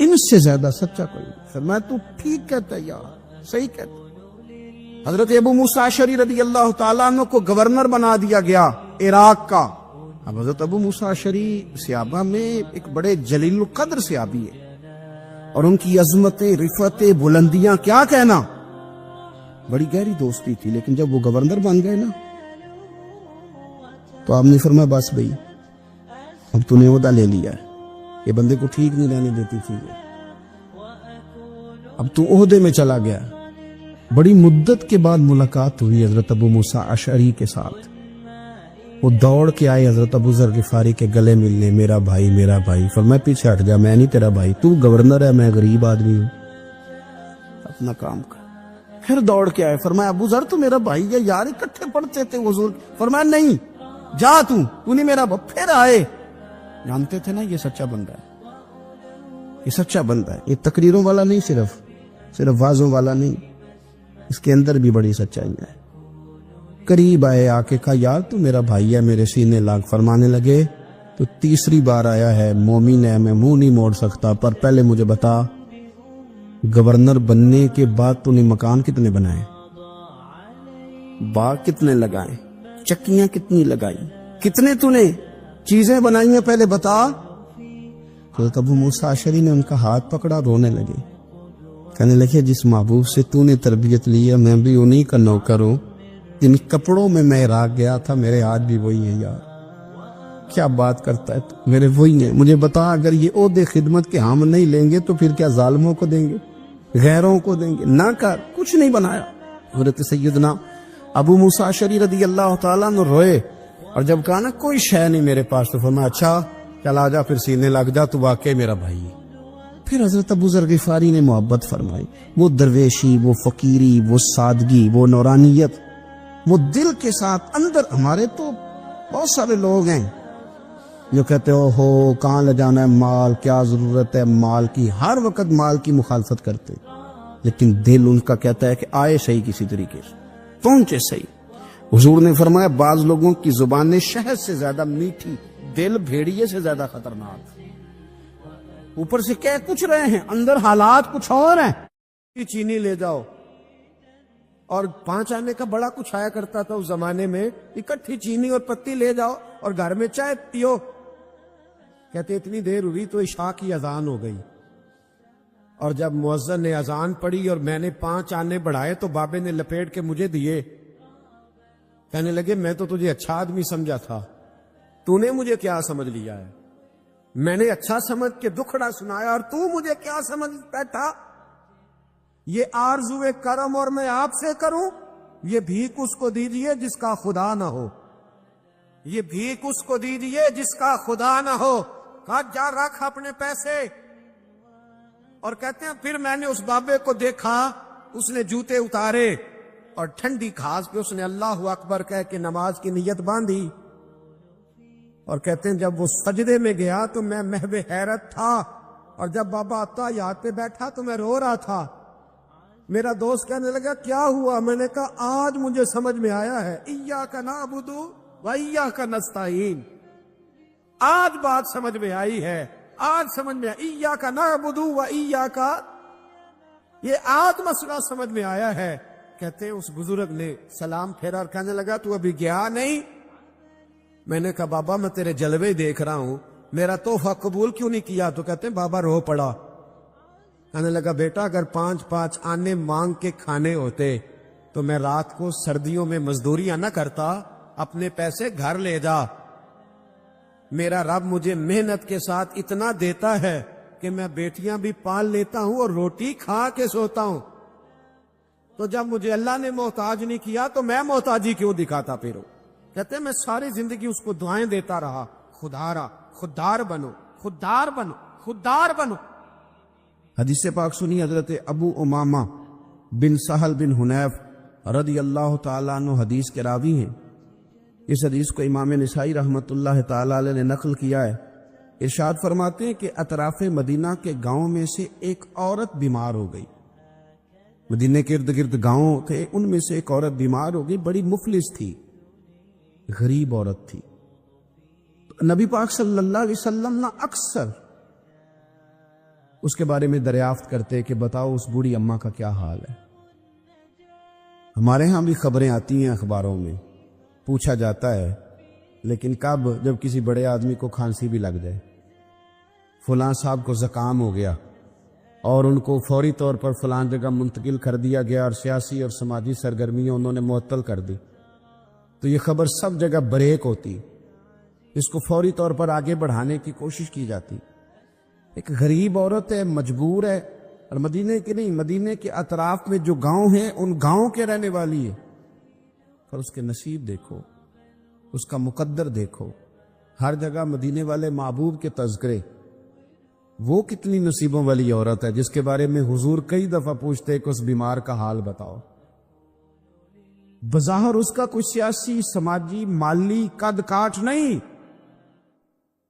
Speaker 2: ان سے زیادہ سچا کوئی نہیں. فرمایا تو ٹھیک کہتا ہے یار, صحیح کہتا ہے. حضرت ابو موسیٰ اشعری رضی اللہ تعالیٰ عنہ کو گورنر بنا دیا گیا عراق کا. اب حضرت ابو موسیٰ اشعری صحابہ میں ایک بڑے جلیل القدر صحابی ہے, اور ان کی عظمتیں, رفعتیں, بلندیاں کیا کہنا, بڑی گہری دوستی تھی. لیکن جب وہ گورنر بن گئے نا تو آپ نے فرمایا بس بھئی اب تو نے عہدہ لے لیا ہے, یہ بندے کو ٹھیک نہیں رہنے دیتی تھی, اب تو عہدے میں چلا گیا. بڑی مدت کے بعد ملاقات ہوئی حضرت ابو موسیٰ اشعری کے ساتھ. وہ دوڑ کے آئے حضرت ابو ذر غفاری کے گلے ملنے, میرا بھائی میرا بھائی. فرمایا پیچھے ہٹ جا, میں نہیں تیرا بھائی, تو گورنر ہے, میں غریب آدمی ہوں, اپنا کام کر. پھر دوڑ کے آئے. فرمایا ابو ذر تو میرا بھائی ہے یار, اکٹھے پڑھتے تھے حضور. فرمایا نہیں جا, تو نہیں میرا بھائی. پھر آئے. جانتے تھے نا یہ سچا بندہ ہے, یہ سچا بندہ ہے, یہ تقریروں والا نہیں, صرف وعظوں والا نہیں, اس کے اندر بھی بڑی سچائی ہے. قریب آئے، آ کے کہا یار تو میرا بھائی ہے، میرے سینے لاگ. فرمانے لگے تو تیسری بار آیا ہے، مومن ہے، میں منہ نہیں موڑ سکتا، پر پہلے مجھے بتا گورنر بننے کے بعد تو نے مکان کتنے بنائے، باغ کتنے لگائے، چکیاں کتنی لگائی، کتنے تو نے چیزیں بنائی ہیں، پہلے بتا. حضرت ابو موسیٰ اشعری نے ان کا ہاتھ پکڑا، رونے لگے، کہنے لگے جس محبوب سے تو نے تربیت لی ہے میں بھی انہی کا نوکر ہوں، جن کپڑوں میں میں عراق گیا تھا میرے ہاتھ بھی وہی ہے. یار کیا بات کرتا ہے تو، میرے وہی ہیں. مجھے بتا اگر یہ عہدے خدمت کے ہم نہیں لیں گے تو پھر کیا ظالموں کو دیں گے، غیروں کو دیں گے؟ نہ کر، کچھ نہیں بنایا. حضرت سیدنا ابو موسیٰ اشعری رضی اللہ تعالیٰ نے روئے، اور جب کہا نا کوئی شے نہیں میرے پاس، تو فرمایا اچھا چل آ جا، پھر سینے لگ جا، تو واقعی میرا بھائی ہے. پھر حضرت ابو ذر غفاری نے محبت فرمائی، وہ درویشی، وہ فقیری، وہ سادگی، وہ نورانیت، وہ دل کے ساتھ اندر. ہمارے تو بہت سارے لوگ ہیں جو کہتے ہو کہاں لے جانا ہے مال، کیا ضرورت ہے مال کی، ہر وقت مال کی مخالفت کرتے، لیکن دل ان کا کہتا ہے کہ آئے صحیح، کسی طریقے سے پہنچے صحیح. حضور نے فرمایا بعض لوگوں کی زبانیں شہد سے زیادہ میٹھی، دل بھیڑیے سے زیادہ خطرناک. اوپر سے کہہ کچھ رہے ہیں، اندر حالات کچھ اور ہیں. چینی لے جاؤ، اور 5 آنے کا بڑا کچھ آیا کرتا تھا اس زمانے میں، اکٹھی چینی اور پتی لے جاؤ اور گھر میں چائے پیو. کہتے اتنی دیر ہوئی تو عشاء کی اذان ہو گئی، اور جب مؤذن نے اذان پڑھی اور میں نے 5 آنے بڑھائے تو بابے نے لپیٹ کے مجھے دیے. کہنے لگے میں تو تجھے اچھا آدمی سمجھا تھا، تو نے مجھے کیا سمجھ لیا ہے؟ میں نے اچھا سمجھ کے دکھڑا سنایا اور تو مجھے کیا سمجھ بیٹھا؟ یہ آرزو کرم اور میں آپ سے کروں، یہ بھیک اس کو دیجئے جس کا خدا نہ ہو، یہ بھیک اس کو دیجئے جس کا خدا نہ ہو. کہا جا رکھ اپنے پیسے. اور کہتے ہیں پھر میں نے اس بابے کو دیکھا، اس نے جوتے اتارے اور ٹھنڈی گھاس پہ اس نے اللہ اکبر کہہ کے نماز کی نیت باندھی. اور کہتے ہیں جب وہ سجدے میں گیا تو میں محو حیرت تھا، اور جب بابا اتحیات پہ بیٹھا تو میں رو رہا تھا. میرا دوست کہنے لگا کیا ہوا؟ میں نے کہا آج مجھے سمجھ میں آیا ہے، ایاک نعبد و ایاک نستعین. آج بات سمجھ میں آئی ہے، آج سمجھ میں ایاک نعبد و ایاک، یہ آج مسئلہ سمجھ میں آیا ہے. کہتے ہیں اس بزرگ نے سلام پھیرا اور کہنے لگا تو ابھی گیا نہیں؟ میں نے کہا بابا میں تیرے جلوے دیکھ رہا ہوں، میرا تحفہ قبول کیوں نہیں کیا؟ تو کہتے ہیں بابا رو پڑا. کہنے لگا بیٹا اگر 5 آنے مانگ کے کھانے ہوتے تو میں رات کو سردیوں میں مزدوریاں نہ کرتا، اپنے پیسے گھر لے جا. میرا رب مجھے محنت کے ساتھ اتنا دیتا ہے کہ میں بیٹیاں بھی پال لیتا ہوں اور روٹی کھا کے سوتا ہوں. تو جب مجھے اللہ نے محتاج نہیں کیا تو میں محتاجی کیوں دکھاتا پھروں؟ کہتے ہیں میں ساری زندگی اس کو دعائیں دیتا رہا، خدارا خوددار بنو، خوددار بنو، خوددار بنو. حدیث پاک سنی حضرت ابو امامہ بن سہل بن حنیف رضی اللہ تعالیٰ عنہ حدیث کے راوی ہیں. اس حدیث کو امام نسائی رحمت اللہ تعالیٰ علیہ نے نقل کیا ہے. ارشاد فرماتے ہیں کہ اطراف مدینہ کے گاؤں میں سے ایک عورت بیمار ہو گئی. مدینہ کے ارد گرد گاؤں تھے، ان میں سے ایک عورت بیمار ہو گئی، بڑی مفلس تھی، غریب عورت تھی. نبی پاک صلی اللہ علیہ وسلم نے اکثر اس کے بارے میں دریافت کرتے کہ بتاؤ اس بوڑھی اماں کا کیا حال ہے. ہمارے ہاں بھی خبریں آتی ہیں اخباروں میں، پوچھا جاتا ہے، لیکن کب؟ جب کسی بڑے آدمی کو کھانسی بھی لگ جائے. فلاں صاحب کو زکام ہو گیا اور ان کو فوری طور پر فلاں جگہ منتقل کر دیا گیا اور سیاسی اور سماجی سرگرمیاں انہوں نے معطل کر دی، تو یہ خبر سب جگہ بریک ہوتی، اس کو فوری طور پر آگے بڑھانے کی کوشش کی جاتی. ایک غریب عورت ہے، مجبور ہے، اور مدینے کی نہیں، مدینے کے اطراف میں جو گاؤں ہیں ان گاؤں کے رہنے والی ہے. پر اس کے نصیب دیکھو، اس کا مقدر دیکھو، ہر جگہ مدینے والے محبوب کے تذکرے. وہ کتنی نصیبوں والی عورت ہے جس کے بارے میں حضور کئی دفعہ پوچھتے کہ اس بیمار کا حال بتاؤ. بظاہر اس کا کوئی سیاسی، سماجی، مالی قد کاٹ نہیں،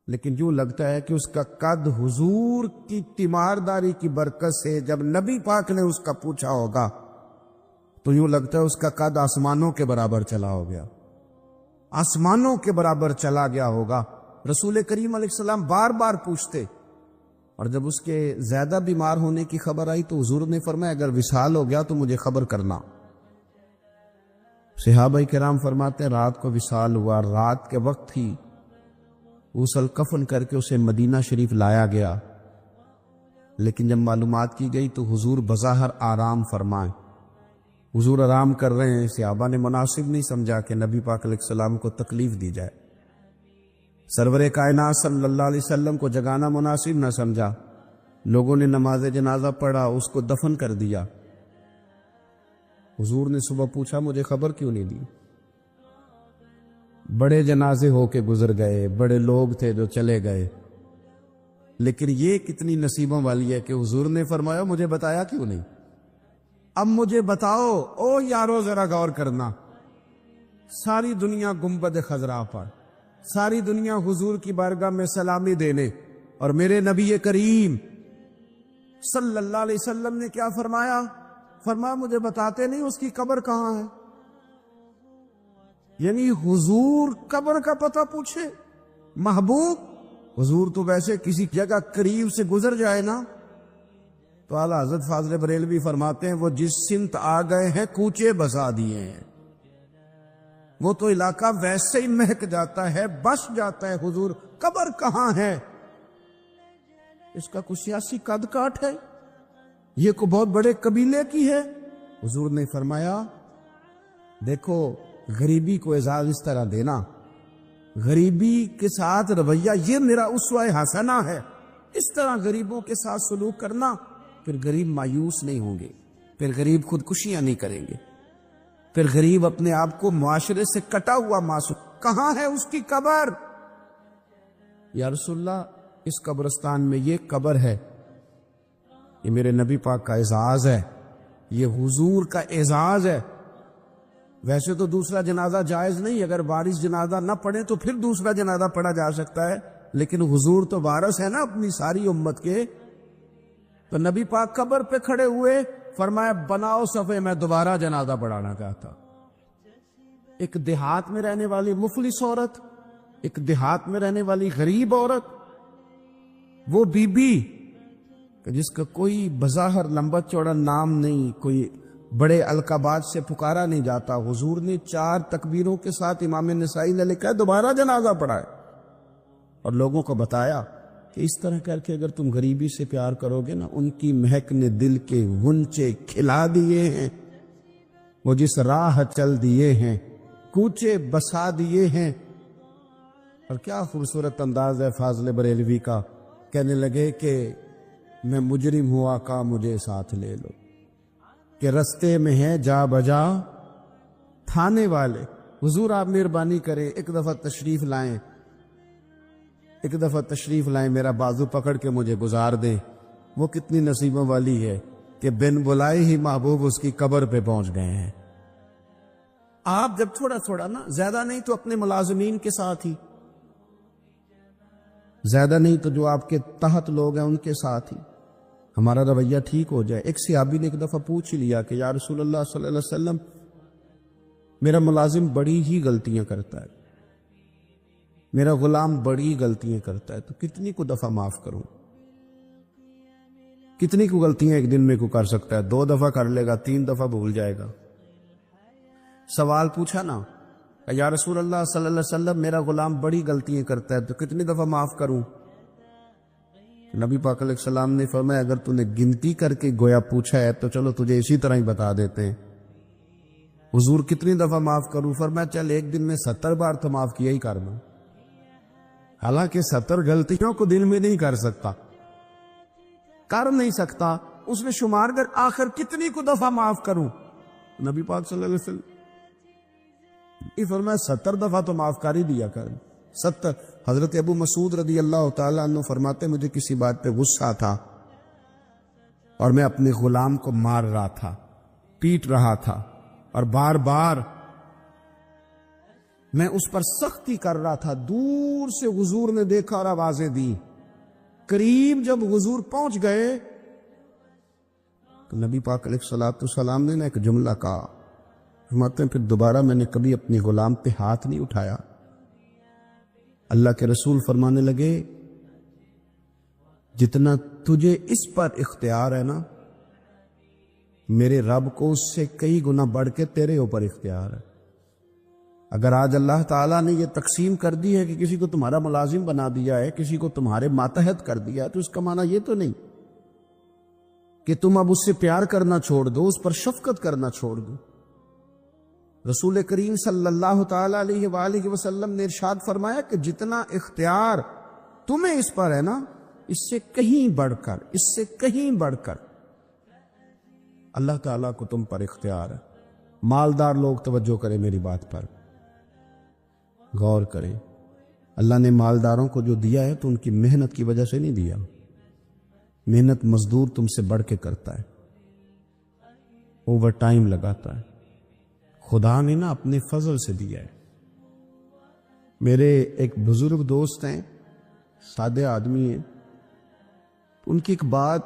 Speaker 2: لیکن یوں لگتا ہے کہ اس کا قد حضور کی تیمارداری کی برکت سے جب نبی پاک نے اس کا پوچھا ہوگا تو یوں لگتا ہے اس کا قد آسمانوں کے برابر چلا ہو گیا، آسمانوں کے برابر چلا گیا ہوگا۔ رسول کریم علیہ السلام بار بار پوچھتے، اور جب اس کے زیادہ بیمار ہونے کی خبر آئی تو حضور نے فرمایا اگر وصال ہو گیا تو مجھے خبر کرنا۔ صحابہ کرام فرماتے ہیں رات کو وصال ہوا، رات کے وقت ہی غسل کفن کر کے اسے مدینہ شریف لایا گیا، لیکن جب معلومات کی گئی تو حضور بظاہر آرام فرمائیں، حضور آرام کر رہے ہیں۔ صحابہ نے مناسب نہیں سمجھا کہ نبی پاک علیہ السلام کو تکلیف دی جائے، سرور کائنات صلی اللہ علیہ وسلم کو جگانا مناسب نہ سمجھا، لوگوں نے نماز جنازہ پڑھا، اس کو دفن کر دیا۔ حضور نے صبح پوچھا مجھے خبر کیوں نہیں دی؟ بڑے جنازے ہو کے گزر گئے، بڑے لوگ تھے جو چلے گئے، لیکن یہ کتنی نصیبوں والی ہے کہ حضور نے فرمایا مجھے بتایا کیوں نہیں؟ اب مجھے بتاؤ او یارو، ذرا غور کرنا، ساری دنیا گنبد خضرا پر، ساری دنیا حضور کی بارگاہ میں سلامی دینے، اور میرے نبی کریم صلی اللہ علیہ وسلم نے کیا فرمایا؟ فرمایا مجھے بتاتے نہیں اس کی قبر کہاں ہے؟ یعنی حضور قبر کا پتہ پوچھے؟ محبوب حضور تو ویسے کسی جگہ قریب سے گزر جائے نا تو اعلیٰ حضرت فاضل بریلوی فرماتے ہیں وہ جس سمت آ گئے ہیں کوچے بسا دیے ہیں، وہ تو علاقہ ویسے ہی مہک جاتا ہے، بس جاتا ہے۔ حضور قبر کہاں ہے؟ اس کا کوئی سیاسی قد کاٹ ہے؟ یہ کو بہت بڑے قبیلے کی ہے؟ حضور نے فرمایا دیکھو غریبی کو اعزاز اس طرح دینا، غریبی کے ساتھ رویہ یہ میرا اسوہ حسنہ ہے، اس طرح غریبوں کے ساتھ سلوک کرنا، پھر غریب مایوس نہیں ہوں گے، پھر غریب خودکشیاں نہیں کریں گے، پھر غریب اپنے آپ کو معاشرے سے کٹا ہوا محسوس۔ کہاں ہے اس کی قبر؟ یا رسول اللہ اس قبرستان میں یہ قبر ہے، یہ میرے نبی پاک کا اعزاز ہے، یہ حضور کا اعزاز ہے۔ ویسے تو دوسرا جنازہ جائز نہیں، اگر وارث جنازہ نہ پڑھے تو پھر دوسرا جنازہ پڑھا جا سکتا ہے، لیکن حضور تو وارث ہے نا اپنی ساری امت کے۔ تو نبی پاک قبر پہ کھڑے ہوئے، فرمایا بناؤ صفے، میں دوبارہ جنازہ پڑھانا چاہتا۔ ایک دیہات میں رہنے والی مفلس عورت، ایک دیہات میں رہنے والی غریب عورت، وہ بی بی کہ جس کا کوئی بظاہر لمبا چوڑا نام نہیں، کوئی بڑے القابات سے پکارا نہیں جاتا، حضور نے 4 تکبیروں کے ساتھ امام نسائی نے لکھا ہے دوبارہ جنازہ پڑھائے، اور لوگوں کو بتایا کہ اس طرح کر کے اگر تم غریبی سے پیار کرو گے نا، ان کی مہک نے دل کے غنچے کھلا دیے ہیں، وہ جس راہ چل دیے ہیں، کوچے بسا دیے ہیں۔ اور کیا خوبصورت انداز ہے فاضل بریلوی کا، کہنے لگے کہ میں مجرم ہوا کا مجھے ساتھ لے لو، کہ رستے میں ہے جا بجا تھانے والے۔ حضور آپ مہربانی کریں، ایک دفعہ تشریف لائیں، ایک دفعہ تشریف لائیں، میرا بازو پکڑ کے مجھے گزار دیں۔ وہ کتنی نصیبوں والی ہے کہ بن بلائے ہی محبوب اس کی قبر پہ پہنچ گئے ہیں۔ آپ جب تھوڑا تھوڑا نا، زیادہ نہیں تو اپنے ملازمین کے ساتھ ہی، زیادہ نہیں تو جو آپ کے تحت لوگ ہیں ان کے ساتھ ہی ہمارا رویہ ٹھیک ہو جائے۔ ایک صحابی نے ایک دفعہ پوچھ ہی لیا کہ یا رسول اللہ صلی اللہ علیہ وسلم میرا ملازم بڑی ہی غلطیاں کرتا ہے، میرا غلام بڑی غلطیاں کرتا ہے، تو کتنی کو دفعہ معاف کروں؟ کتنی کو غلطیاں ایک دن میں کو کر سکتا ہے؟ 2 دفعہ کر لے گا، 3 دفعہ بھول جائے گا۔ سوال پوچھا نا کہ یا رسول اللہ صلی اللہ علیہ وسلم میرا غلام بڑی غلطیاں کرتا ہے تو کتنی دفعہ معاف کروں؟ نبی پاک علیہ السلام نے فرمایا اگر تو نے گنتی کر کے گویا پوچھا ہے تو چلو تجھے اسی طرح ہی بتا دیتے ہیں۔ حضور کتنی دفعہ معاف کروں؟ فرمایا چل ایک دن میں 70 بار تو معاف کیا ہی کرنا۔ حالانکہ 70 غلطیوں کو دن میں نہیں کر سکتا، کر نہیں سکتا، اس نے شمار کر آخر کتنی کو دفعہ معاف کروں؟ نبی پاک صلی اللہ علیہ وسلم یہ فرمایا 70 دفعہ تو معاف کر ہی دیا کر۔ 70۔ حضرت ابو مسعود رضی اللہ تعالیٰ عنہ فرماتے مجھے کسی بات پہ غصہ تھا اور میں اپنے غلام کو مار رہا تھا، پیٹ رہا تھا، اور بار بار میں اس پر سختی کر رہا تھا۔ دور سے حضور نے دیکھا اور آوازیں دی، قریب جب حضور پہنچ گئے تو نبی پاک علیہ الصلوۃ والسلام نے ایک جملہ کہا، فرماتے ہیں پھر دوبارہ میں نے کبھی اپنے غلام پہ ہاتھ نہیں اٹھایا۔ اللہ کے رسول فرمانے لگے جتنا تجھے اس پر اختیار ہے نا، میرے رب کو اس سے کئی گنا بڑھ کے تیرے اوپر اختیار ہے۔ اگر آج اللہ تعالیٰ نے یہ تقسیم کر دی ہے کہ کسی کو تمہارا ملازم بنا دیا ہے، کسی کو تمہارے ماتحت کر دیا ہے، تو اس کا معنی یہ تو نہیں کہ تم اب اس سے پیار کرنا چھوڑ دو، اس پر شفقت کرنا چھوڑ دو۔ رسول کریم صلی اللہ تعالی علیہ وآلہ وسلم نے ارشاد فرمایا کہ جتنا اختیار تمہیں اس پر ہے نا، اس سے کہیں بڑھ کر اللہ تعالیٰ کو تم پر اختیار ہے۔ مالدار لوگ توجہ کریں میری بات پر، غور کریں۔ اللہ نے مالداروں کو جو دیا ہے تو ان کی محنت کی وجہ سے نہیں دیا، محنت مزدور تم سے بڑھ کے کرتا ہے، اوور ٹائم لگاتا ہے۔ خدا نے نا اپنے فضل سے دیا ہے۔ میرے ایک بزرگ دوست ہیں، سادے آدمی ہیں، ان کی ایک بات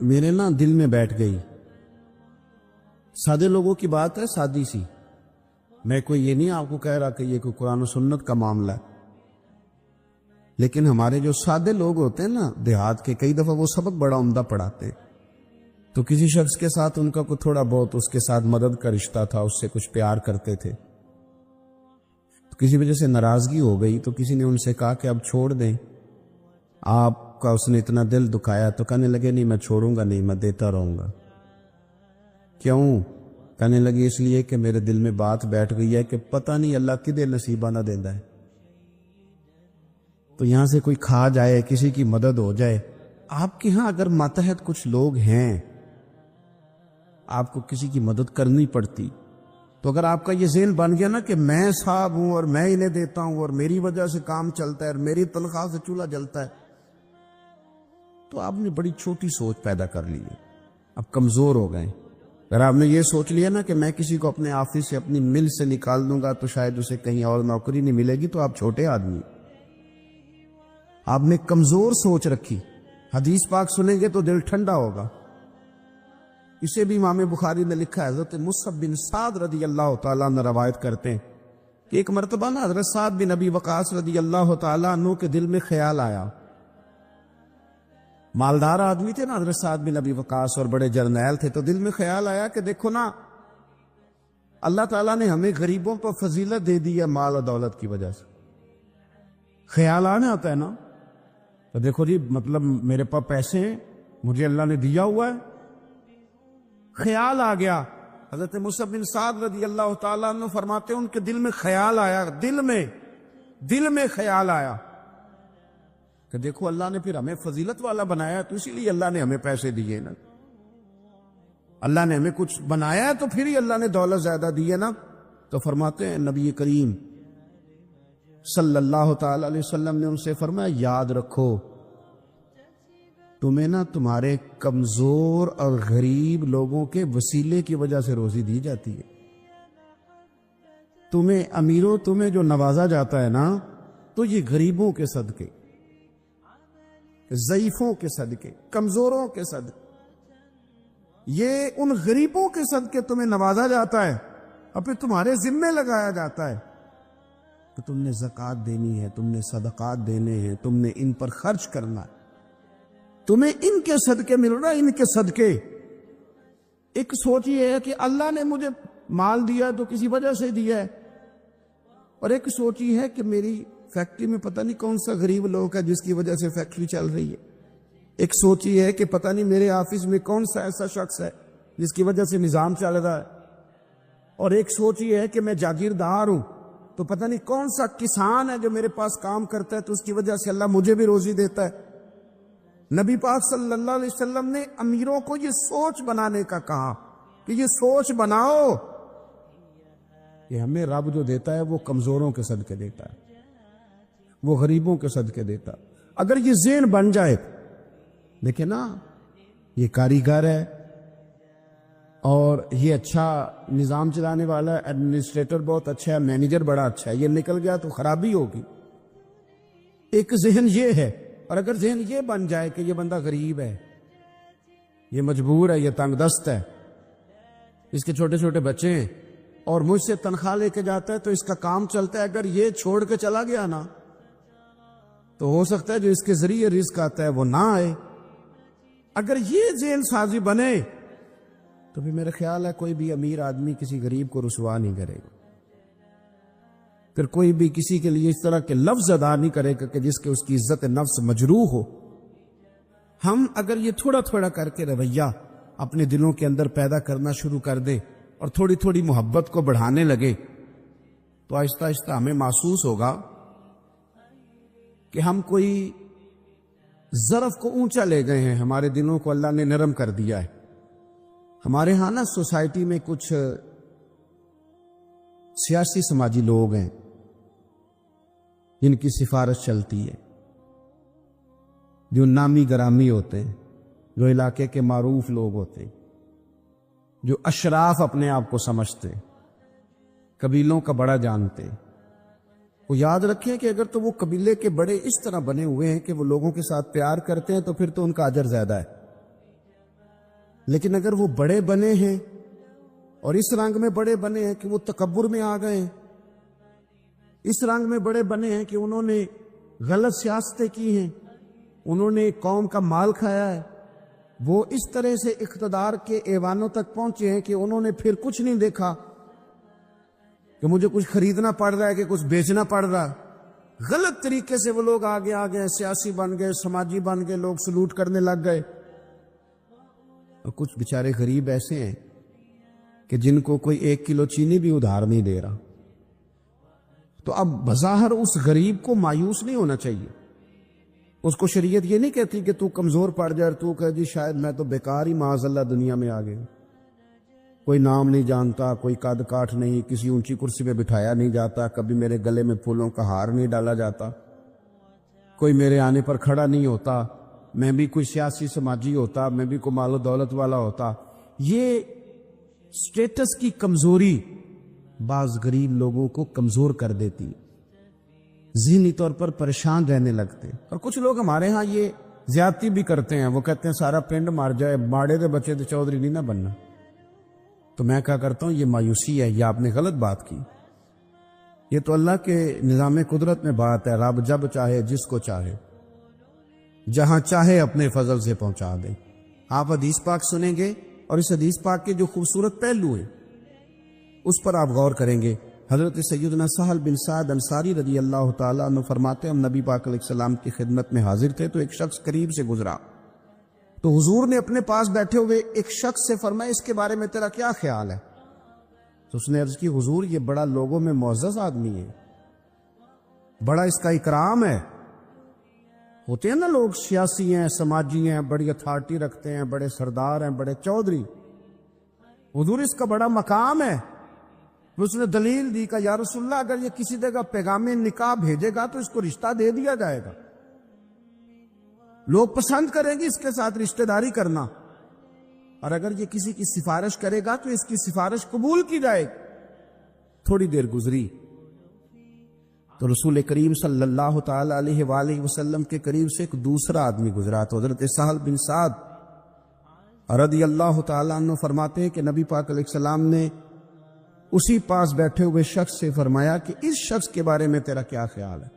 Speaker 2: میرے نا دل میں بیٹھ گئی۔ سادے لوگوں کی بات ہے، سادی سی، میں کوئی یہ نہیں آپ کو کہہ رہا کہ یہ کوئی قرآن و سنت کا معاملہ ہے، لیکن ہمارے جو سادے لوگ ہوتے ہیں نا دیہات کے، کئی دفعہ وہ سبق بڑا عمدہ پڑھاتے ہیں، تو کسی شخص کے ساتھ ان کا کوئی تھوڑا بہت اس کے ساتھ مدد کا رشتہ تھا، اس سے کچھ پیار کرتے تھے، تو کسی وجہ سے ناراضگی ہو گئی، تو کسی نے ان سے کہا کہ اب چھوڑ دیں، آپ کا اس نے اتنا دل دکھایا، تو کہنے لگے نہیں میں چھوڑوں گا نہیں، میں دیتا رہوں گا۔ کیوں؟ کہنے لگے اس لیے کہ میرے دل میں بات بیٹھ گئی ہے کہ پتہ نہیں اللہ کدے نصیبہ نہ دیندا ہے، تو یہاں سے کوئی کھا جائے، کسی کی مدد ہو جائے۔ آپ کے ہاں اگر ماتحت کچھ لوگ ہیں، آپ کو کسی کی مدد کرنی پڑتی، تو اگر آپ کا یہ ذہن بن گیا نا کہ میں صاحب ہوں اور میں انہیں دیتا ہوں اور میری وجہ سے کام چلتا ہے اور میری تنخواہ سے چولہا جلتا ہے، تو آپ نے بڑی چھوٹی سوچ پیدا کر لی ہے، اب کمزور ہو گئے۔ اگر آپ نے یہ سوچ لیا نا کہ میں کسی کو اپنے آفس سے اپنی مل سے نکال دوں گا تو شاید اسے کہیں اور نوکری نہیں ملے گی، تو آپ چھوٹے آدمی، آپ نے کمزور سوچ رکھی۔ حدیث پاک سنیں گے تو دل ٹھنڈا ہوگا۔ اسے بھی امام بخاری نے لکھا ہے، حضرت مصعب بن سعد رضی اللہ تعالیٰ عنہ روایت کرتے ہیں کہ ایک مرتبہ نا حضرت سعد بن ابی وقاص رضی اللہ تعالیٰ عنہ کے دل میں خیال آیا، مالدار آدمی تھے نا حضرت سعد بن ابی وقاص اور بڑے جرنیل تھے، تو دل میں خیال آیا کہ دیکھو نا اللہ تعالیٰ نے ہمیں غریبوں پر فضیلت دے دی ہے مال اور دولت کی وجہ سے۔ خیال آنے آتا ہے نا، تو دیکھو جی مطلب میرے پاس پیسے ہیں، مجھے اللہ نے دیا ہوا ہے، خیال آ گیا۔ حضرت مصعب بن سعد رضی اللہ تعالیٰ عنہ فرماتے ہیں ان کے دل میں خیال آیا، دل میں خیال آیا کہ دیکھو اللہ نے پھر ہمیں فضیلت والا بنایا ہے، تو اسی لیے اللہ نے ہمیں پیسے دیے نا، اللہ نے ہمیں کچھ بنایا ہے تو پھر ہی اللہ نے دولت زیادہ دی ہے نا۔ تو فرماتے ہیں نبی کریم صلی اللہ تعالی علیہ وسلم نے ان سے فرمایا یاد رکھو تمہیں نا تمہارے کمزور اور غریب لوگوں کے وسیلے کی وجہ سے روزی دی جاتی ہے، تمہیں امیروں تمہیں جو نوازا جاتا ہے نا، تو یہ غریبوں کے صدقے، ضعیفوں کے صدقے، کمزوروں کے صدقے، یہ ان غریبوں کے صدقے تمہیں نوازا جاتا ہے اور پھر تمہارے ذمے لگایا جاتا ہے کہ تم نے زکوٰۃ دینی ہے، تم نے صدقات دینے ہیں، تم نے ان پر خرچ کرنا ہے، تمہیں ان کے صدقے مل رہا ہے، ان کے صدقے۔ ایک سوچ یہ ہے کہ اللہ نے مجھے مال دیا تو کسی وجہ سے دیا ہے، اور ایک سوچ یہ ہے کہ میری فیکٹری میں پتہ نہیں کون سا غریب لوگ ہے جس کی وجہ سے فیکٹری چل رہی ہے، ایک سوچ یہ ہے کہ پتہ نہیں میرے آفس میں کون سا ایسا شخص ہے جس کی وجہ سے نظام چل رہا ہے، اور ایک سوچ یہ ہے کہ میں جاگیردار ہوں تو پتہ نہیں کون سا کسان ہے جو میرے پاس کام کرتا ہے تو اس کی وجہ سے اللہ مجھے بھی روزی دیتا ہے۔ نبی پاک صلی اللہ علیہ وسلم نے امیروں کو یہ سوچ بنانے کا کہا کہ یہ سوچ بناؤ کہ ہمیں رب جو دیتا ہے وہ کمزوروں کے صدقے دیتا ہے، وہ غریبوں کے صدقے دیتا۔ اگر یہ ذہن بن جائے، دیکھیں نا یہ کاریگر ہے اور یہ اچھا نظام چلانے والا ہے، ایڈمنسٹریٹر بہت اچھا ہے، مینیجر بڑا اچھا ہے، یہ نکل گیا تو خرابی ہوگی۔ ایک ذہن یہ ہے، اور اگر ذہن یہ بن جائے کہ یہ بندہ غریب ہے، یہ مجبور ہے، یہ تنگ دست ہے، اس کے چھوٹے چھوٹے بچے ہیں اور مجھ سے تنخواہ لے کے جاتا ہے تو اس کا کام چلتا ہے. اگر یہ چھوڑ کے چلا گیا نا تو ہو سکتا ہے جو اس کے ذریعے رزق آتا ہے وہ نہ آئے. اگر یہ ذیل سازی بنے تو بھی میرا خیال ہے کوئی بھی امیر آدمی کسی غریب کو رسوا نہیں کرے گا، پھر کوئی بھی کسی کے لیے اس طرح کے لفظ ادا نہیں کرے گا کہ جس کے اس کی عزت نفس مجروح ہو. ہم اگر یہ تھوڑا تھوڑا کر کے رویہ اپنے دلوں کے اندر پیدا کرنا شروع کر دیں اور تھوڑی تھوڑی محبت کو بڑھانے لگے تو آہستہ آہستہ ہمیں محسوس ہوگا کہ ہم کوئی ظرف کو اونچا لے گئے ہیں، ہمارے دلوں کو اللہ نے نرم کر دیا ہے. ہمارے ہاں نا سوسائٹی میں کچھ سیاسی سماجی لوگ ہیں جن کی سفارش چلتی ہے، جو نامی گرامی ہوتے ہیں، جو علاقے کے معروف لوگ ہوتے ہیں، جو اشراف اپنے آپ کو سمجھتے ہیں، قبیلوں کا بڑا جانتے ہیں. وہ یاد رکھیں کہ اگر تو وہ قبیلے کے بڑے اس طرح بنے ہوئے ہیں کہ وہ لوگوں کے ساتھ پیار کرتے ہیں تو پھر تو ان کا اجر زیادہ ہے. لیکن اگر وہ بڑے بنے ہیں اور اس رنگ میں بڑے بنے ہیں کہ وہ تکبر میں آ گئے ہیں، اس رنگ میں بڑے بنے ہیں کہ انہوں نے غلط سیاستیں کی ہیں، انہوں نے قوم کا مال کھایا ہے، وہ اس طرح سے اقتدار کے ایوانوں تک پہنچے ہیں کہ انہوں نے پھر کچھ نہیں دیکھا کہ مجھے کچھ خریدنا پڑ رہا ہے کہ کچھ بیچنا پڑ رہا ہے. غلط طریقے سے وہ لوگ آگے آ گئے، سیاسی بن گئے، سماجی بن گئے، لوگ سلوٹ کرنے لگ گئے. اور کچھ بیچارے غریب ایسے ہیں کہ جن کو کوئی 1 کلو چینی بھی ادھار نہیں دے رہا. تو اب بظاہر اس غریب کو مایوس نہیں ہونا چاہیے. اس کو شریعت یہ نہیں کہتی کہ تو کمزور پڑ جائے اور تو کہے جی شاید میں تو بیکار ہی معاذ اللہ دنیا میں آ گیا، کوئی نام نہیں جانتا، کوئی قد کاٹ نہیں، کسی اونچی کرسی پہ بٹھایا نہیں جاتا، کبھی میرے گلے میں پھولوں کا ہار نہیں ڈالا جاتا، کوئی میرے آنے پر کھڑا نہیں ہوتا، میں بھی کوئی سیاسی سماجی ہوتا، میں بھی کوئی مال و دولت والا ہوتا. یہ سٹیٹس کی کمزوری بعض غریب لوگوں کو کمزور کر دیتی، ذہنی طور پر پریشان رہنے لگتے. اور کچھ لوگ ہمارے ہاں یہ زیادتی بھی کرتے ہیں، وہ کہتے ہیں سارا پنڈ مار جائے، ماڑے دے بچے تو چودھری نہیں نہ بننا. تو میں کیا کرتا ہوں، یہ مایوسی ہے، یہ آپ نے غلط بات کی. یہ تو اللہ کے نظام قدرت میں بات ہے، رب جب چاہے جس کو چاہے جہاں چاہے اپنے فضل سے پہنچا دیں. آپ حدیث پاک سنیں گے اور اس حدیث پاک کے جو خوبصورت پہلو ہیں اس پر آپ غور کریں گے. حضرت سیدنا سہل بن سعد انصاری رضی اللہ تعالیٰ عنہ فرماتے ہیں ہم نبی پاک علیہ السلام کی خدمت میں حاضر تھے تو ایک شخص قریب سے گزرا، تو حضور نے اپنے پاس بیٹھے ہوئے ایک شخص سے فرمایا اس کے بارے میں تیرا کیا خیال ہے؟ تو اس نے عرض کی حضور یہ بڑا لوگوں میں معزز آدمی ہے، بڑا اس کا اکرام ہے. ہوتے ہیں نا لوگ سیاسی ہیں، سماجی ہیں، بڑی اتھارٹی رکھتے ہیں، بڑے سردار ہیں، بڑے چودھری. حضور اس کا بڑا مقام ہے. اس نے دلیل دی کہ یا رسول اللہ اگر یہ کسی جگہ پیغام نکاح بھیجے گا تو اس کو رشتہ دے دیا جائے گا، لوگ پسند کریں گے اس کے ساتھ رشتہ داری کرنا، اور اگر یہ کسی کی سفارش کرے گا تو اس کی سفارش قبول کی جائے گی. تھوڑی دیر گزری تو رسول کریم صلی اللہ تعالی علیہ وآلہ وسلم کے قریب سے ایک دوسرا آدمی گزرا. تو حضرت سہل بن سعد رضی اللہ تعالیٰ عنہ فرماتے ہیں کہ نبی پاک علیہ السلام نے اسی پاس بیٹھے ہوئے شخص سے فرمایا کہ اس شخص کے بارے میں تیرا کیا خیال ہے؟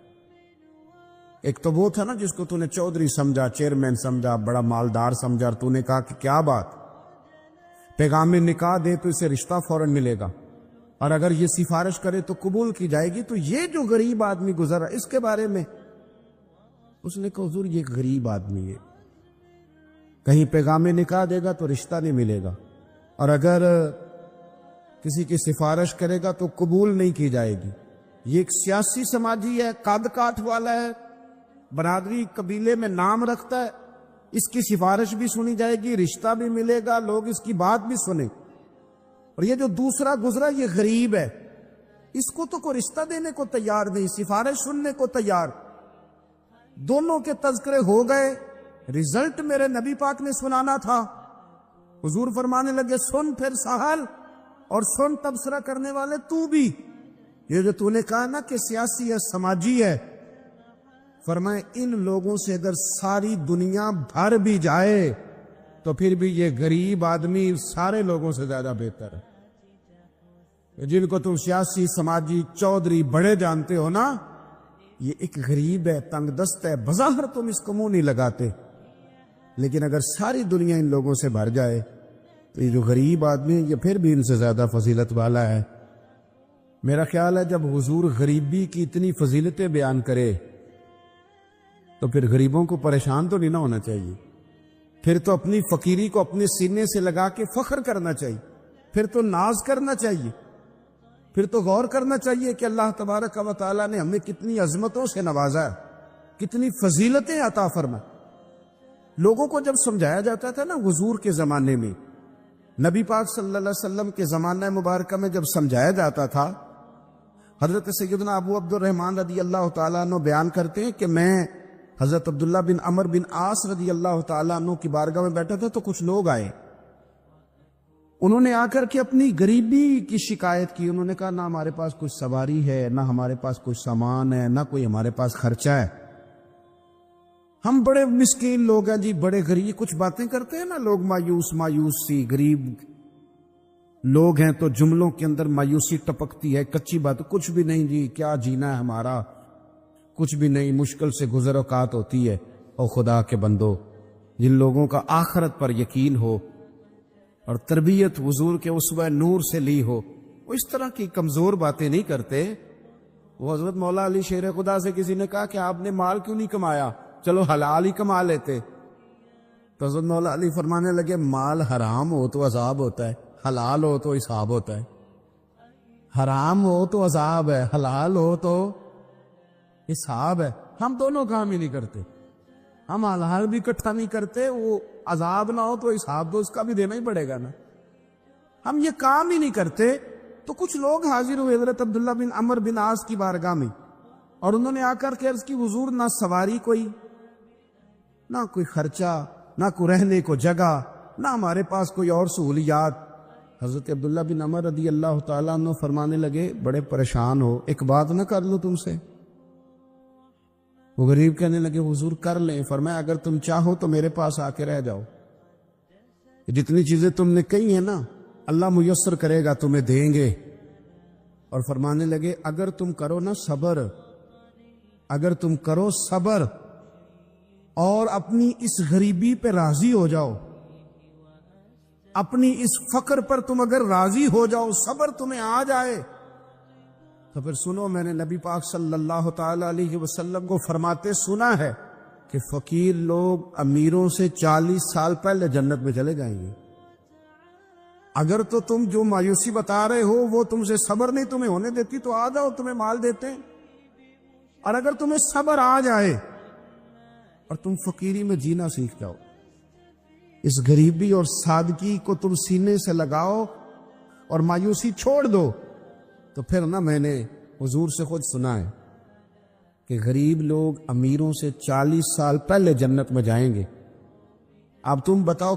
Speaker 2: ایک تو وہ تھا نا جس کو تو نے چودھری سمجھا، چیئرمین سمجھا، بڑا مالدار سمجھا، اور تو نے کہا کہ کیا بات، پیغام نکاح دے تو اسے رشتہ فوراً ملے گا، اور اگر یہ سفارش کرے تو قبول کی جائے گی. تو یہ جو غریب آدمی گزرا اس کے بارے میں اس نے کہا حضور یہ ایک غریب آدمی ہے، کہیں پیغام نکاح دے گا تو رشتہ نہیں ملے گا، اور اگر کسی کی سفارش کرے گا تو قبول نہیں کی جائے گی. یہ ایک سیاسی سماجی ہے، قد کاٹ والا ہے، برادری قبیلے میں نام رکھتا ہے، اس کی سفارش بھی سنی جائے گی، رشتہ بھی ملے گا، لوگ اس کی بات بھی سنیں. اور یہ جو دوسرا گزرا یہ غریب ہے، اس کو تو کوئی رشتہ دینے کو تیار نہیں، سفارش سننے کو تیار. دونوں کے تذکرے ہو گئے، رزلٹ میرے نبی پاک نے سنانا تھا. حضور فرمانے لگے سن پھر سہل، اور سن تبصرہ کرنے والے تو بھی، یہ جو تو نے کہا نا کہ سیاسی ہے، سماجی ہے، فرمائے ان لوگوں سے اگر ساری دنیا بھر بھی جائے تو پھر بھی یہ غریب آدمی سارے لوگوں سے زیادہ بہتر ہے. جن کو تم سیاسی سماجی چودھری بڑے جانتے ہو نا، یہ ایک غریب ہے، تنگ دست ہے، بظاہر تم اس کو منہ نہیں لگاتے، لیکن اگر ساری دنیا ان لوگوں سے بھر جائے تو یہ جو غریب آدمی ہے یہ پھر بھی ان سے زیادہ فضیلت والا ہے. میرا خیال ہے جب حضور غریبی کی اتنی فضیلتیں بیان کرے تو پھر غریبوں کو پریشان تو نہیں نہ ہونا چاہیے، پھر تو اپنی فقیری کو اپنے سینے سے لگا کے فخر کرنا چاہیے، پھر تو ناز کرنا چاہیے، پھر تو غور کرنا چاہیے کہ اللہ تبارک و تعالیٰ نے ہمیں کتنی عظمتوں سے نوازا ہے، کتنی فضیلتیں عطا فرمائے. لوگوں کو جب سمجھایا جاتا تھا نا حضور کے زمانے میں، نبی پاک صلی اللہ علیہ وسلم کے زمانہ مبارکہ میں جب سمجھایا جاتا تھا، حضرت سیدنا ابو عبد الرحمن رضی اللہ تعالیٰ عنہ بیان کرتے ہیں کہ میں حضرت عبداللہ بن عمر بن عاص رضی اللہ تعالیٰ عنہ کی بارگاہ میں بیٹھا تھا تو کچھ لوگ آئے، انہوں نے آ کر کے اپنی غریبی کی شکایت کی. انہوں نے کہا نہ ہمارے پاس کچھ سواری ہے، نہ ہمارے پاس کچھ سامان ہے، نہ کوئی ہمارے پاس خرچہ ہے، ہم بڑے مسکین لوگ ہیں جی، بڑے غریب. کچھ باتیں کرتے ہیں نا لوگ مایوس سی، غریب لوگ ہیں تو جملوں کے اندر مایوسی ٹپکتی ہے، کچی بات، کچھ بھی نہیں جی، کیا جینا ہے ہمارا، کچھ بھی نہیں، مشکل سے گزر اوقات ہوتی ہے. او خدا کے بندو، جن لوگوں کا آخرت پر یقین ہو اور تربیت حضور کے اسوہ نور سے لی ہو، وہ اس طرح کی کمزور باتیں نہیں کرتے. وہ حضرت مولا علی شیر خدا سے کسی نے کہا کہ آپ نے مال کیوں نہیں کمایا، چلو حلال ہی کما لیتے. تو حضرت مولا علی فرمانے لگے مال حرام ہو تو عذاب ہوتا ہے، حلال ہو تو حساب ہوتا ہے. حرام ہو تو عذاب ہے، حلال ہو تو حساب ہے. ہم دونوں کام ہی نہیں کرتے، ہم حلال بھی اکٹھا نہیں کرتے، وہ عذاب نہ ہو تو حساب تو اس کا بھی دینا ہی پڑے گا نا، ہم یہ کام ہی نہیں کرتے. تو کچھ لوگ حاضر ہوئے حضرت عبداللہ بن عمر بن عاص کی بارگاہ میں، اور انہوں نے آ کر کے عرض کی حضور نہ سواری کوئی، نہ کوئی خرچہ، نہ کوئی رہنے کو جگہ، نہ ہمارے پاس کوئی اور سہولیات. حضرت عبداللہ بن عمر رضی اللہ تعالیٰ عنہ فرمانے لگے بڑے پریشان ہو، ایک بات نہ کر لوں تم سے. وہ غریب کہنے لگے حضور کر لیں. فرمایا اگر تم چاہو تو میرے پاس آ کے رہ جاؤ، جتنی چیزیں تم نے کہی ہیں نا اللہ میسر کرے گا، تمہیں دیں گے. اور فرمانے لگے اگر تم کرو نا صبر، اگر تم کرو صبر اور اپنی اس غریبی پہ راضی ہو جاؤ، اپنی اس فقر پر تم اگر راضی ہو جاؤ، صبر تمہیں آ جائے، تو پھر سنو میں نے نبی پاک صلی اللہ تعالی علیہ وسلم کو فرماتے سنا ہے کہ فقیر لوگ امیروں سے 40 سال پہلے جنت میں چلے جائیں گے. اگر تو تم جو مایوسی بتا رہے ہو وہ تم سے صبر نہیں تمہیں ہونے دیتی تو آ جاؤ، تمہیں مال دیتے ہیں. اور اگر تمہیں صبر آ جائے اور تم فقیری میں جینا سیکھ جاؤ، اس غریبی اور سادگی کو تم سینے سے لگاؤ اور مایوسی چھوڑ دو، تو پھر نا میں نے حضور سے خود سنا ہے کہ غریب لوگ امیروں سے 40 سال پہلے جنت میں جائیں گے. اب تم بتاؤ